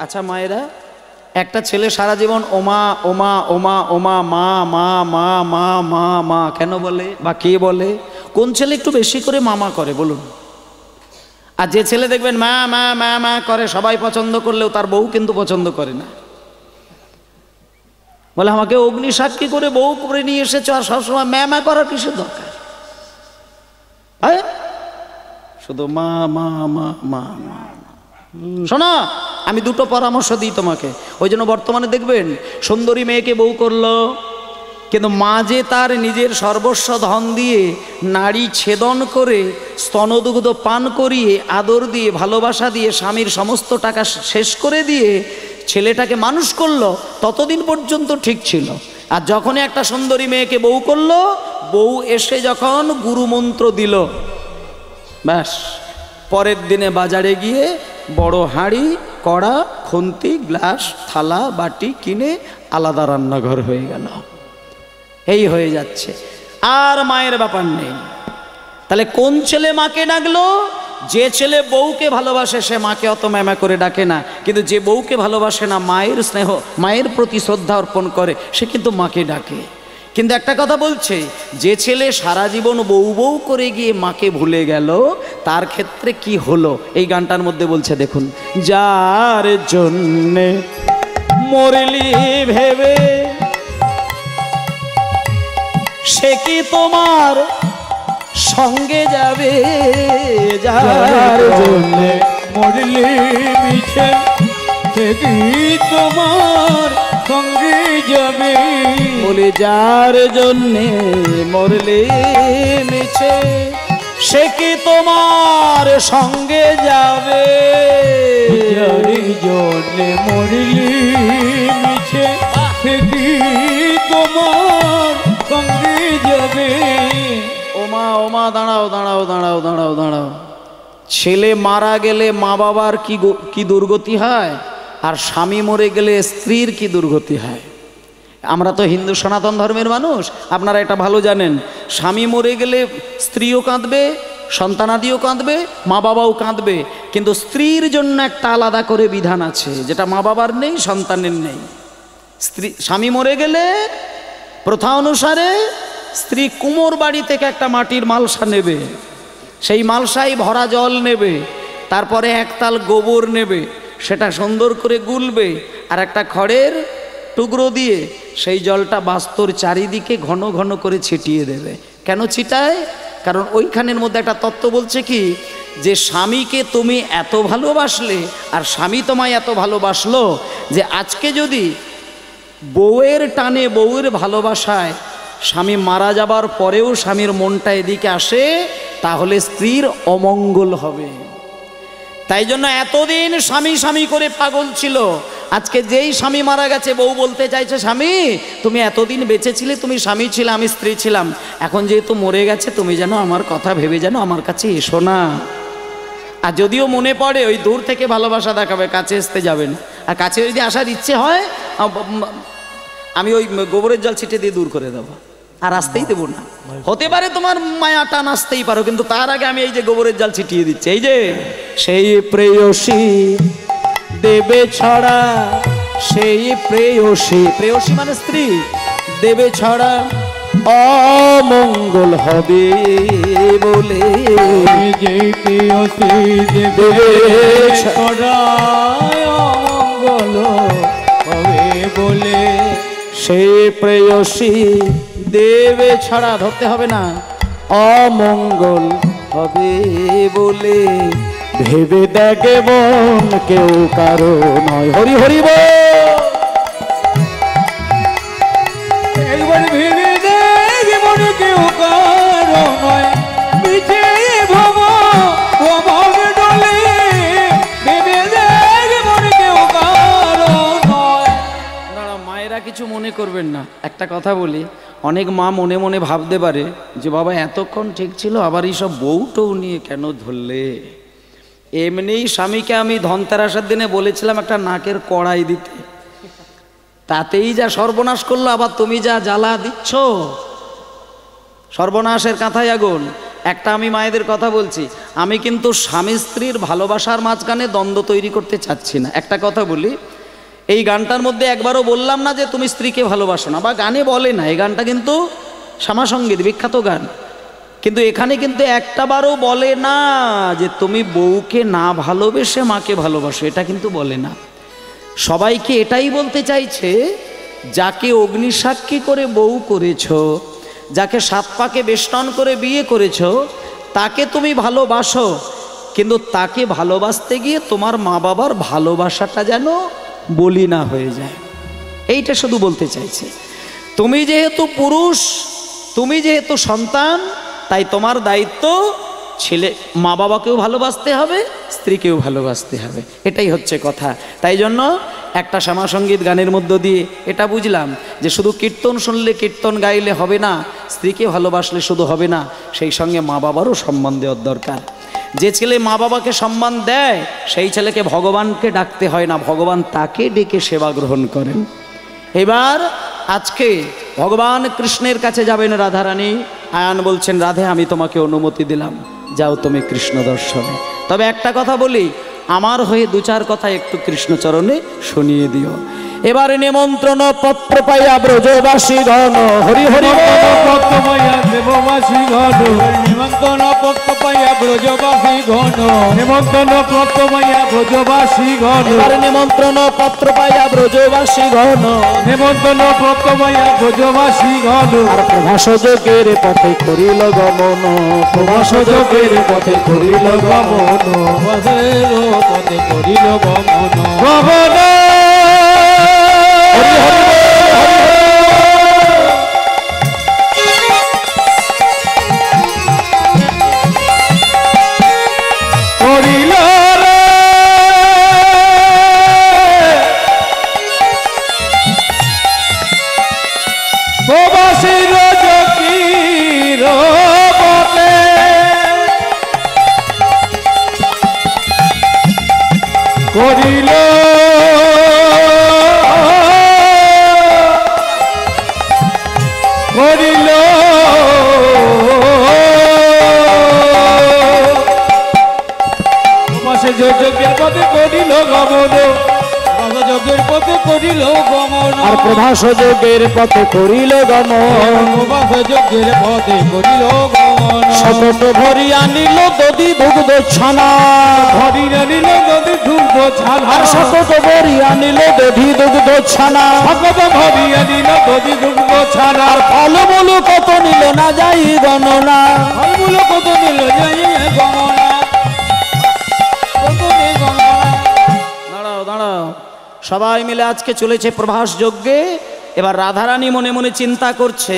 আচ্ছা মায়েরা, একটা ছেলে সারা জীবন ওমা ওমা ওমা ওমা মা মা মা মা মা মা কেন বলে বা কে বলে? কোন ছেলে একটু বেশি করে মামা করে বলুন? আর যে ছেলে দেখবেন মা মা মা মা করে, সবাই পছন্দ করলেও তার বউ কিন্তু পছন্দ করে না। বলে আমাকে অগ্নি সাক্ষী করে বউ করে নিয়ে এসেছো, আর সবসময় মা মা করার কিসের দরকার? শুধু মা মা মা মা মা। শোনো, আমি দুটো পরামর্শ দিই তোমাকে। ওই জন্য বর্তমানে দেখবেন সুন্দরী মেয়েকে বউ করলো, কিন্তু মা যে তার নিজের সর্বস্ব ধন দিয়ে নারী ছেদন করে স্তনদুগ্ধ পান করিয়ে আদর দিয়ে ভালোবাসা দিয়ে স্বামীর সমস্ত টাকা শেষ করে দিয়ে ছেলেটাকে মানুষ করলো, ততদিন পর্যন্ত ঠিক ছিল। আর যখনই একটা সুন্দরী মেয়েকে বউ করলো, বউ এসে যখন গুরুমন্ত্র দিল, ব্যাস পরের দিনে বাজারে গিয়ে বড় হাঁড়ি কড়া খুন্তি গ্লাস থালা বাটি কিনে আলাদা রান্নাঘর হয়ে গেল। এই হয়ে যাচ্ছে, আর মায়ের ব্যাপার নেই। তাহলে কোন ছেলে মাকে ডাকলো? যে ছেলে বউকে ভালোবাসে সে মাকে অত ম্যামা করে ডাকে না, কিন্তু যে বউকে ভালোবাসে না, মায়ের স্নেহ মায়ের প্রতি শ্রদ্ধা অর্পণ করে, সে কিন্তু মাকে ডাকে। কিন্তু একটা কথা বলছে, যে ছেলে সারা জীবন বউ বউ করে গিয়ে মাকে ভুলে গেল, তার ক্ষেত্রে কি হলো এই গানটার মধ্যে বলছে দেখুন। যার জন্যে মরলি ভেবে সে কি তোমার সঙ্গে যাবে, যার জন্যে মরলি মিছে সে কি তোমার সঙ্গে যাবে। বলে যার জন্যে মরলে মিছে সে কি তোমার সঙ্গে যাবে, যার জন্যে মরলি মিছে সে কি তোমার সঙ্গে যাবে। ওমা ওমা দাঁড়াও দাঁড়াও দাঁড়াও দাঁড়াও দাঁড়াও। ছেলে মারা গেলে মা বাবার কি দুর্গতি হয়, আর স্বামী মরে গেলে স্ত্রীর কি দুর্গতি হয়। আমরা তো হিন্দু সনাতন ধর্মের মানুষ, আপনারা এটা ভালো জানেন। স্বামী মরে গেলে স্ত্রীও কাঁদবে, সন্তানাদিও কাঁদবে, মা বাবাও কাঁদবে, কিন্তু স্ত্রীর জন্য একটা আলাদা করে বিধান আছে, যেটা মা বাবার নেই, সন্তানের নেই। স্বামী মরে গেলে প্রথা অনুসারে স্ত্রী কুমোর বাড়ি থেকে একটা মাটির মালসা নেবে, সেই মালসায় ভরা জল নেবে, তারপরে একতাল গোবর নেবে, সেটা সুন্দর করে গুলবে, আর একটা খড়ের টুকরো দিয়ে সেই জলটা বাস্তর চারিদিকে ঘন ঘন করে ছিটিয়ে দেবে। কেন ছিটায়? কারণ ওইখানের মধ্যে একটা তত্ত্ব বলছে কি, যে স্বামীকে তুমি এত ভালোবাসলে আর স্বামী তোমায় এত ভালোবাসলো, যে আজকে যদি বউয়ের টানে বউয়ের ভালোবাসায় স্বামী মারা যাবার পরেও স্বামীর মনটা এদিকে আসে, তাহলে স্ত্রীর অমঙ্গল হবে। তাই জন্য এতদিন স্বামী স্বামী করে পাগল ছিল। আজকে যেই স্বামী মারা গেছে, বউ বলতে চাইছে, স্বামী তুমি এতদিন বেঁচে ছিলে, তুমি স্বামী ছিলে, আমি স্ত্রী ছিলাম, এখন যেহেতু মরে গেছে, তুমি যেন আমার কথা ভেবে যেন আমার কাছে এসো না। আর যদিও মনে পড়ে, ওই দূর থেকে ভালোবাসা দেখাবে, কাছে আসতে যাবে না। আর কাছে যদি আসার ইচ্ছে হয়, আমি ওই গোবরের জল ছিটে দিয়ে দূর করে দেবো, আর আসতেই দেবো না। হতে পারে তোমার মায়া টান আসতেই পারো, কিন্তু তার আগে আমি এই যে গোবরের জল ছিটিয়ে দিচ্ছি। এই যে সেই প্রেয়সী দেবে ছড়া, সেই প্রেয়সী, প্রেয়সী মানে স্ত্রী, দেবে ছড়া অমঙ্গল হবে বলে, যে প্রেয়সী দেবে ছড়া অমঙ্গল হবে বলে, সেই প্রেয়সী দেবে ছড়া, ধরতে হবে না, অমঙ্গল হবে বলে ভেবে দেখে মন কেউ কারো নয়। হরি হরি বল। একবার ভেবে দেখে মন কেউ কারো নয়, পিছে ভব ভব ডলে, ভেবে দেখে মন কেউ কারো নয়। দাঁড়া, মায়েরা কিছু মনে করবেন না, একটা কথা বলি। অনেক মা মনে মনে ভাবতে পারে যে বাবা এতক্ষণ ঠিক ছিল, আবার এইসব বউটৌ নিয়ে কেন ধরলে। এমনিই স্বামীকে আমি ধনতেরাসের দিনে বলেছিলাম একটা নাকের কড়াই দিতে, তাতেই যা সর্বনাশ করলো, আবার তুমি যা জ্বালা দিচ্ছ, সর্বনাশের কাঁথায় আগুন। একটা আমি মায়েদের কথা বলছি, আমি কিন্তু স্বামী স্ত্রীর ভালোবাসার মাঝখানে দ্বন্দ্ব তৈরি করতে চাচ্ছি না। একটা কথা বলি, এই গানটার মধ্যে একবারও বললাম না যে তুমি স্ত্রীকে ভালোবাসো না, বা গানে বলে না, এই গানটা কিন্তু শ্যামাসঙ্গীত, বিখ্যাত গান, কিন্তু এখানে কিন্তু একটাবারও বলে না যে তুমি বউকে না ভালোবেসে মাকে ভালোবাসো, এটা কিন্তু বলে না। সবাইকে এটাই বলতে চাইছে, যাকে অগ্নিসাক্ষী করে বউ করেছো, যাকে সাত পাকে বেষ্টন করে বিয়ে করেছো, তাকে তুমি ভালোবাসো, কিন্তু তাকে ভালোবাসতে গিয়ে তোমার মা বাবার ভালোবাসাটা যেন বলি না হয়ে যায়, এইটা শুধু বলতে চাইছে। তুমি যেহেতু পুরুষ, তুমি যেহেতু সন্তান, তাই তোমার দায়িত্ব ছেলে মা বাবাকেও ভালোবাসতে হবে, স্ত্রীকেও ভালোবাসতে হবে, এটাই হচ্ছে কথা। তাই জন্য একটা শ্যামাসঙ্গীত গানের মধ্য দিয়ে এটা বুঝলাম যে শুধু কীর্তন শুনলে, কীর্তন গাইলে হবে না, স্ত্রীকে ভালোবাসলে শুধু হবে না, সেই সঙ্গে মা বাবারও সম্মান দেওয়ার দরকার। যে ছেলে মা বাবাকে সম্মান দেয়, সেই ছেলেকে ভগবানকে ডাকতে হয় না, ভগবান তাকে ডেকে সেবা গ্রহণ করেন। এবার আজকে ভগবান কৃষ্ণের কাছে যাবেন রাধারানী। আয়ান বলছেন, রাধে আমি তোমাকে অনুমতি দিলাম, যাও তুমি কৃষ্ণ দর্শনে। তবে একটা কথা বলি, আমার হয়ে দু চার কথা একটু কৃষ্ণচরণে শুনিয়ে দিও। এবারে নিমন্ত্রণ পত্র পাইয়া ব্রজবাসী গণ, হরি হরি পত্র পাইয়া দেববাসী গণ, নিমন্ত্রণ পত্র পাইয়া ব্রজবাসী গণ, নিমন্ত্রণ পত্র পাইয়া ব্রজবাসী গণ, এবারে নিমন্ত্রণ পত্র পাইয়া ব্রজবাসী গণ, নিমন্ত্রণ পত্র পাইয়া ব্রজবাসী গণ। আর প্রভাস যোগের পথে করিল গমন, প্রভাস যোগের পথে করিল গমন, প্রভাসের পথে করিল গমন, গমন। করিল রে প্রবাসীর যোগীর পথে, করিল করিল প্রবাসী যোগের পথে করিল গমন, যোগের পথে করিল গমন, আর প্রভাস যোগের পথে করিল গমন, প্রভাস যোগের পথে করিল গমন। শতত ভরিয়া নিল দধি দুগ্ধ ছানা, ভরিয়া নিল নদী দুগ্ধ ছানা, আর শতত ভরিয়া নিল দধি দুগ্ধ ছানা, ভগত ভরিয়া নিল নদী দুগ্ধ ছানা, আর ফলমূল কত নিল না যাই গণনা, ফলমূল কত নিল যাই গণনা, কত নেই গণনা। দাঁড়াও দাঁড়াও, সবাই মিলে আজকে চলেছে প্রভাস যজ্ঞে। এবার রাধারানী মনে মনে চিন্তা করছে,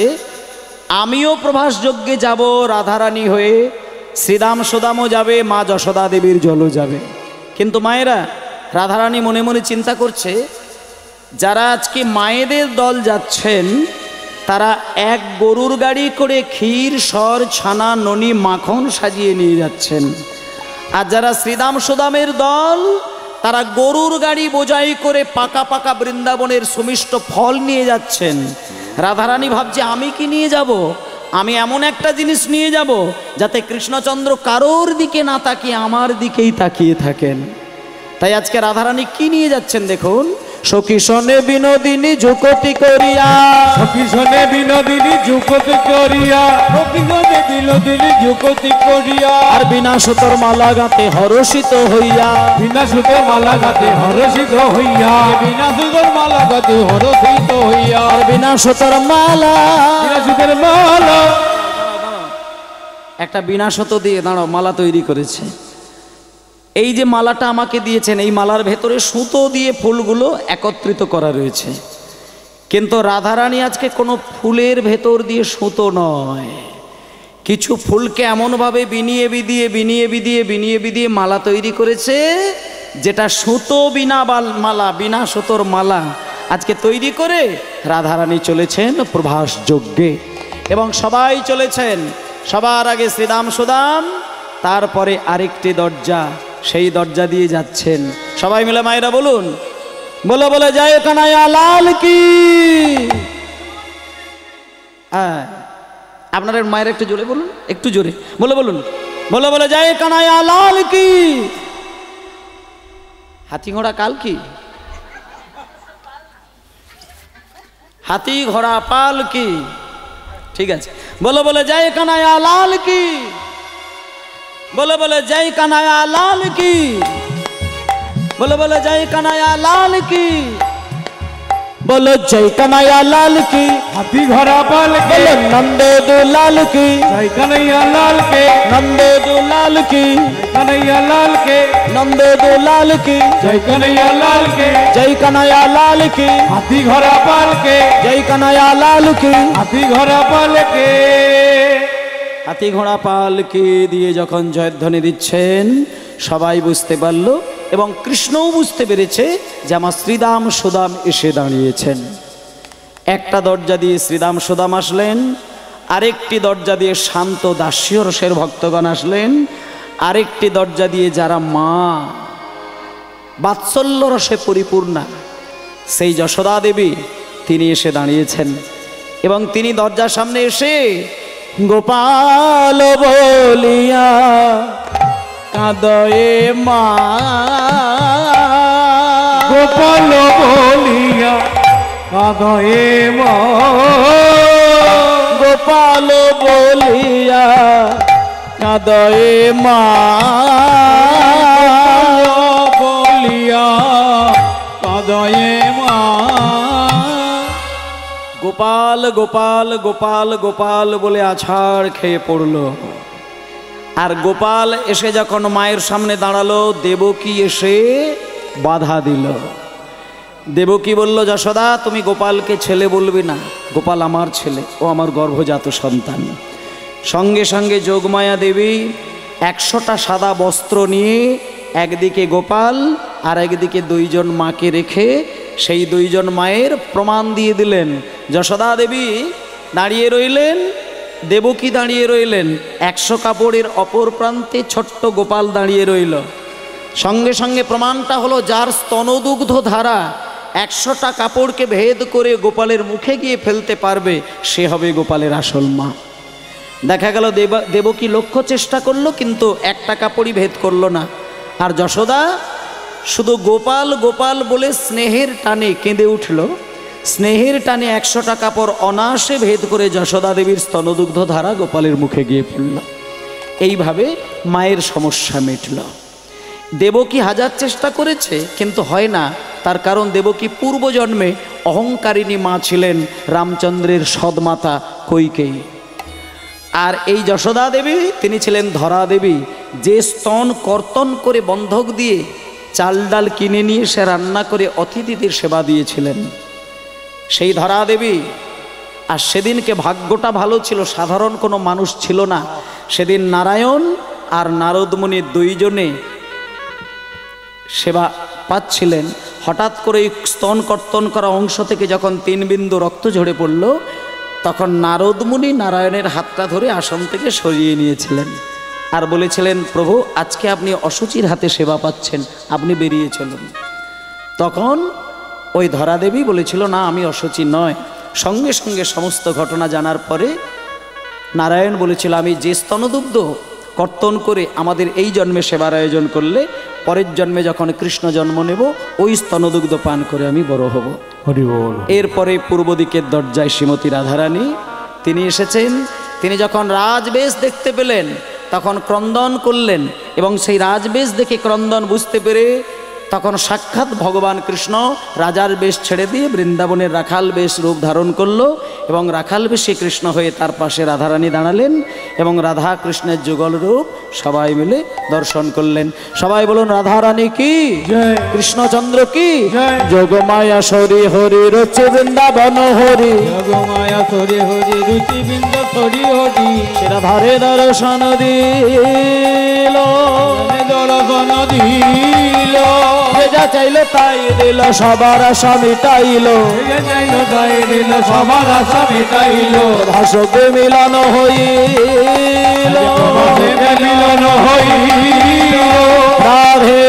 আমিও প্রভাস যজ্ঞে যাব রাধারানী হয়ে, শ্রীদাম সুদামও যাবে, মা যশোদা দেবীর জলও যাবে। কিন্তু মায়েরা, রাধারানী মনে মনে চিন্তা করছে, যারা আজকে মায়েদের দল যাচ্ছেন, তারা এক গরুর গাড়ি করে ক্ষীর, সর, ছানা, ননি, মাখন সাজিয়ে নিয়ে যাচ্ছেন। আর যারা শ্রীদাম সুদামের দল, তারা গরুর গাড়ি বোঝাই করে পাকা পাকা বৃন্দাবনের সুমিষ্ট ফল নিয়ে যাচ্ছেন। রাধারানী ভাবছে, আমি কি নিয়ে যাব? আমি এমন একটা জিনিস নিয়ে যাব যাতে কৃষ্ণচন্দ্র কারোর দিকে না তাকিয়ে আমার দিকেই তাকিয়ে থাকেন। তাই আজকে রাধারানী কি নিয়ে যাচ্ছেন দেখুন। সখী শোনে বিনোদিনী যুকতি করিয়া, সখী শোনে বিনোদিনী যুগতি করিয়া, সখী শোনে বিনোদিনী যুগতি করিয়া, আর বিনা সুতোর মালা গাঁতে হরষিত হইয়া, বিনা সুতোর মালা গাতে হরষিত হইয়া, বিনা সুতোর মালা গাতে হরষিত হইয়া, আর বিনা সুতোর মালা, বিনা সুতোর মালা। একটা বিনাশত দিয়ে দাঁড়াও মালা তৈরি করেছে। এই যে মালাটা আমাকে দিয়েছেন, এই মালার ভেতরে সুতো দিয়ে ফুলগুলো একত্রিত করা রয়েছে, কিন্তু রাধারানী আজকে কোনো ফুলের ভেতর দিয়ে সুতো নয়, কিছু ফুলকে এমনভাবে বিনিয়ে বিদিয়ে মালা তৈরি করেছে, যেটা সুতো বিনা মালা, বিনা সুতোর মালা আজকে তৈরি করে রাধারানী চলেছেন প্রভাস যজ্ঞে। এবং সবাই চলেছেন, সবার আগে শ্রীদাম সুদাম, তারপরে আরেকটি দরজা, সেই দরজা দিয়ে যাচ্ছেন। সবাই মিলে মায়েরা বলুন, বলে বলে জয় কানাইয়া লাল কি। আপনাদের মায়ের একটু জোরে বলুন, একটু জোরে বলে বলুন, বলে বলে জয় কানাইয়া লাল কি। হাতি ঘোড়া কাল কি, হাতি ঘোড়া পাল কি, ঠিক আছে। বলে বলে জয় কানাইয়া লাল কি, বলে বলে জয় কানাইয়া লাল কি, বলে বলে জয় কানাইয়া লাল কি, बोलो जय कन्हैया लाल की। हाथी घोड़ा पाल के बोलो नंदे दुलाल की। जय कन्हैया लाल के नंदे दुलाल की। कन्हैया लाल के नंदे दुलाल की। जय कन्हैया लाल के जय कन्हैया लाल की। हाथी घोड़ा पाल के जय कन्हैया लाल की। हाथी घोड़ा पाल के হাতি ঘোড়া পালকি দিয়ে যখন জয়ধ্বনি দিচ্ছেন সবাই বুঝতে পারল এবং কৃষ্ণও বুঝতে পেরেছে যে আমার শ্রীদাম সুদাম এসে দাঁড়িয়েছেন। একটা দরজা দিয়ে শ্রীদাম সুদাম আসলেন, আরেকটি দরজা দিয়ে শান্ত দাস্য রসের ভক্তগণ আসলেন, আরেকটি দরজা দিয়ে যারা মা বাৎসল্য রসে পরিপূর্ণা সেই যশোদা দেবী তিনি এসে দাঁড়িয়েছেন। এবং তিনি দরজার সামনে এসে গোপাল বলিয়া কাঁদয়ে মা, গোপাল বলিয়া কাঁদয়ে মা, গোপাল বলিয়া কাঁদয়ে মা, বলিয়া কাঁদয়ে মা। গোপাল গোপাল গোপাল গোপাল বলে আছাড় খেয়ে পড়ল। আর গোপাল এসে যখন মায়ের সামনে দাঁড়ালো, দেবকী এসে বাধা দিল। দেবকী বলল, যশোদা তুমি গোপালকে ছেলে বলবি না, গোপাল আমার ছেলে, ও আমার গর্ভজাত সন্তান। সঙ্গে সঙ্গে যোগমায়া দেবী 100টা সাদা বস্ত্র নিয়ে একদিকে গোপাল আর একদিকে দুইজন মাকে রেখে সেই দুইজন মায়ের প্রমাণ দিয়ে দিলেন। যশোদা দেবী দাঁড়িয়ে রইলেন, দেবকী দাঁড়িয়ে রইলেন, 100 কাপড়ের অপর প্রান্তে ছোট্ট গোপাল দাঁড়িয়ে রইল। সঙ্গে সঙ্গে প্রমাণটা হলো, যার স্তনদুগ্ধ ধারা 100টা কাপড়কে ভেদ করে গোপালের মুখে গিয়ে ফেলতে পারবে সে হবে গোপালের আসল মা। দেখা গেল দেবকী লক্ষ্য চেষ্টা করলো কিন্তু একটা কাপড়ই ভেদ করলো না। আর যশোদা শুধু গোপাল গোপাল বলে স্নেহের টানে কেঁদে উঠল। স্নেহের টানে 100টা কাপড় অনায়াসে ভেদ করে যশোদা দেবীর স্তনদুগ্ধ ধারা গোপালের মুখে গিয়ে পড়ল। এইভাবে মায়ের সমস্যা মিটল। দেবকী হাজার চেষ্টা করেছে কিন্তু হয় না, তার কারণ দেবকী পূর্বজন্মে অহংকারিণী মা ছিলেন রামচন্দ্রের সদমাতা কৈকেয়ী। আর এই যশোদা দেবী তিনি ছিলেন ধরা দেবী, যে স্তন কর্তন করে বন্ধক দিয়ে চাল ডাল কিনে নিয়ে সে রান্না করে অতিথিদের সেবা দিয়েছিলেন সেই ধরা দেবী। আর সেদিনকে ভাগ্যটা ভালো ছিল, সাধারণ কোনো মানুষ ছিল না। সেদিন নারায়ণ আর নারদমুনি দুইজনে সেবা পাচ্ছিলেন। হঠাৎ করে স্তন কর্তন করা অংশ থেকে যখন 3 বিন্দু রক্ত ঝরে পড়ল, তখন নারদমুনি নারায়ণের হাতটা ধরে আসন থেকে সরিয়ে নিয়েছিলেন আর বলেছিলেন, প্রভু আজকে আপনি অসুচির হাতে সেবা পাচ্ছেন, আপনি বেরিয়ে চলুন। তখন ওই ধরা দেবী বলেছিল, না আমি অসুচি নয়। সঙ্গে সঙ্গে সমস্ত ঘটনা জানার পরে নারায়ণ বলেছিল, আমি যে স্তনদুগ্ধ কর্তন করে আমাদের এই জন্মে সেবার আয়োজন করলে পরের জন্মে যখন কৃষ্ণ জন্ম নেব ওই স্তনদুগ্ধ পান করে আমি বড় হব। হরি বল। এরপরে পূর্ব দিকের দরজায় শ্রীমতী রাধারানী তিনি এসেছেন। তিনি যখন রাজবেশ দেখতে পেলেন তখন ক্রন্দন করলেন এবং সেই রাজবেশ দেখে ক্রন্দন বুঝতে পেরে তখন সাক্ষাৎ ভগবান কৃষ্ণ রাজার বেশ ছেড়ে দিয়ে বৃন্দাবনের রাখাল বেশ রূপ ধারণ করলো এবং রাখাল বেশে কৃষ্ণ হয়ে তার পাশে রাধারানী দাঁড়ালেন এবং রাধা কৃষ্ণের যুগল রূপ সবাই মিলে দর্শন করলেন। সবাই বলুন রাধারানী কি জয়, কৃষ্ণচন্দ্র কি জয়। যোগমায়া সরি হরি রচে বৃন্দাবন হরি যোগমায়া সরি হরি রুচি বৃন্দ সরি হরি রাধারে দর্শন দিল দর্শন দিল যে যা চাইলো তাই দিল সবার আশা মিটাইল চাইল তাই দিল সবার আশা মিটাইল ভাষকে মিলন হইল মিলন হইল রাধে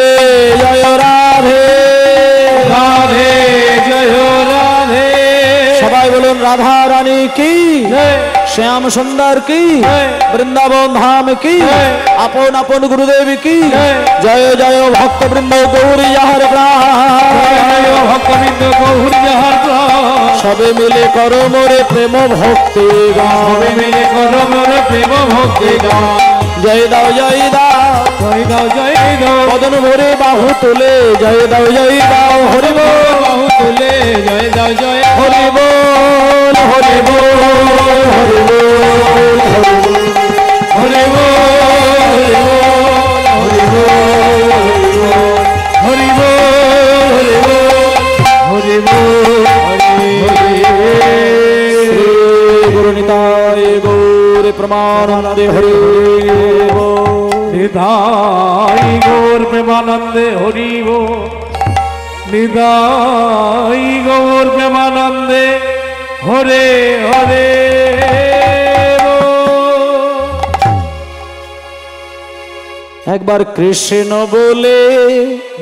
জয় রাধে রাধে জয় রাধে সবাই বলুন রাধা রানী কি শ্যাম সুন্দর কি বৃন্দাবন ধাম কি আপন আপন গুরুদেব কি জয় জয় ভক্ত বৃন্দ গৌরী যাহার প্রাণ ভক্তবৃন্দ গৌর যাহার সবে মিলে করো মোরে প্রেম ভক্তি সবে মিলে করো মোর প্রেম ভক্তি গান জয় দাও জয় দাও জয় দাও জয় দাও বদন ভরে বাহু তুলে জয় দাও জয় দাও হরি বল বাহু তুলে জয় দাও জয় হরি বল হরি বল হরি বল হরি বল হরি বল হরি বল হরি বল শ্রী গুরু নিতাই গৌর প্রমানন্দে হরি বল নিদাই গৌর প্রেমানন্দে হরি বল নিদাই গৌর প্রেমানন্দে হরে হরে একবার কৃষ্ণ বলে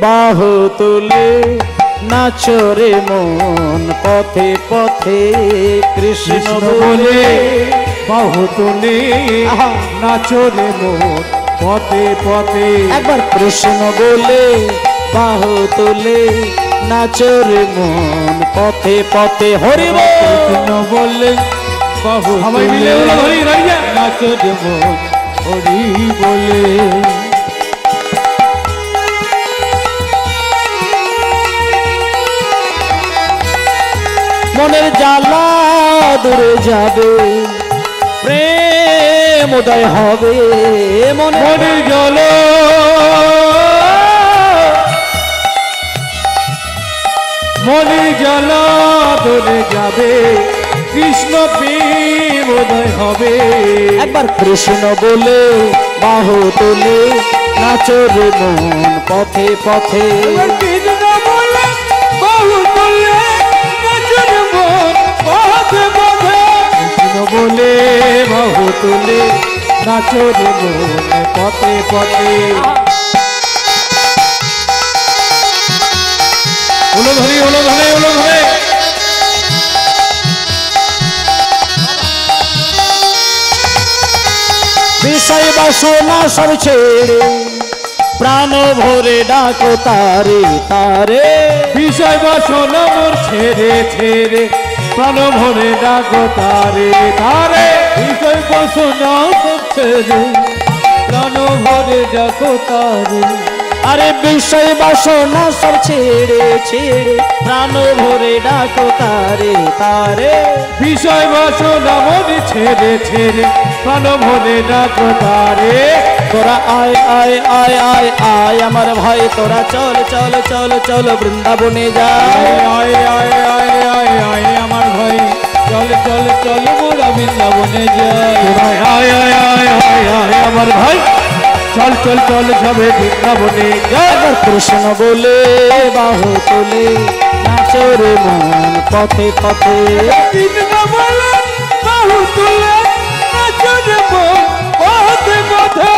বাহু তুলে নাচরে মন পথে পথে কৃষ্ণ বলে বাহু তুলে নাচরে মোর পথে পথে একবার কৃষ্ণ বলে বাহু তুলে নাচরে মন পথে পথে হরি বল কৃষ্ণ বললে বাহু সবাই মিলে হরি হরি নাচরে মোর হরি বলে মনের জ্বালা দূরে যাবে প্রেম উদয় হবে মনের জল মনের জল দূরে যাবে কৃষ্ণ প্রেম উদয় হবে একবার কৃষ্ণ বলে বাহু তুলে নাচরে মন পথে পথে কৃষ্ণ বলে বাহু তুলে নাচরে মন পথে পথে কৃষ্ণ বলে বাহু তুলে নাচরে মন পথে পথে হলো ধরে হলো ধরে হলো ধরে বিষয় বাসনা সব ছেড়ে প্রাণ ভরে ডাকো তারে তারে বিষয় বাসনা মোর ছেড়ে ছেড়ে প্রাণ ভরে ডাকো তারে তারে বিষয় বাসনা সব ছেড়ে প্রাণ ভরে ডাকো তারে আরে বিষয় বাসনা সব ছেড়ে ছেড়ে প্রাণ ভরে ডাকো তারে তারে বিষয় বাসনা মোর ছেড়ে ছেড়ে প্রাণ ভরে ডাকো তারে তোরা আয় আয় আয় আয় আয় আমার ভাই তোরা চল চল চল চল বৃন্দাবনে যা আয় আয় আয় আয় আয় আমার ভাই চল চল চল মোরা বৃন্দাবনে যাই আয় আয় আয় আয় আয় আয় আমার ভাই চল চল চল সবে বৃন্দাবনে যাই একবার কৃষ্ণ বলে বাহু তুলে নাচরে মন পথে পথে কৃষ্ণ বলে বাহু তুলে নাচরে মন পথে পথে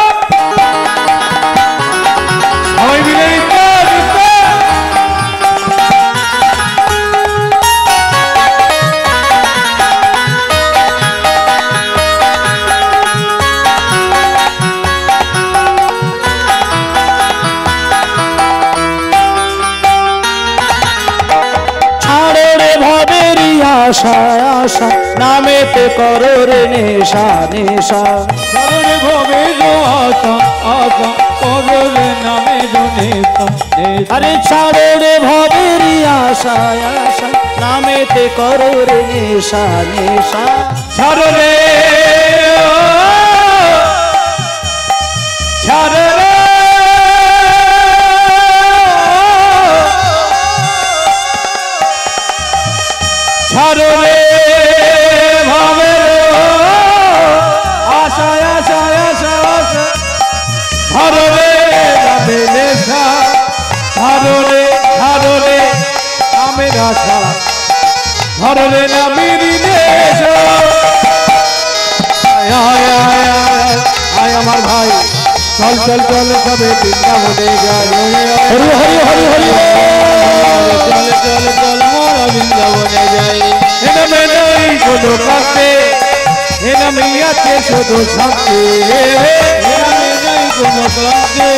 সবাই মিলে আশা আশা নামেতে করো রে নেশা নেশা সরল ভবে আশা আশা করলে নামে আরে ছাড়ো রে ভবের আশা আশা নামেতে করো রে নেশা নেশা ছাড়ো রে ছাড়ো রে ছাড়ো রে ভাবের আশা আশা আশা আশা ছাড়ো রে যাবে নেশা ছাড়ো রে নামের আশা ছাড়ো রে নামের নেশা আয় আমার ভাই চল চল চল সবে বৃন্দাবনে যাই হরি হরি হরি হরি চল চল চল মোরা বৃন্দাবনে যাই এনামে নেই কোনো কাছে এনামে আছে শুধু শান্তি এনামে নেই কোনো ক্লান্তি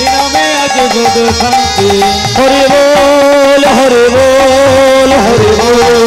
এনামে আছে শুধু শান্তি হরি বল হরি বল হরি বল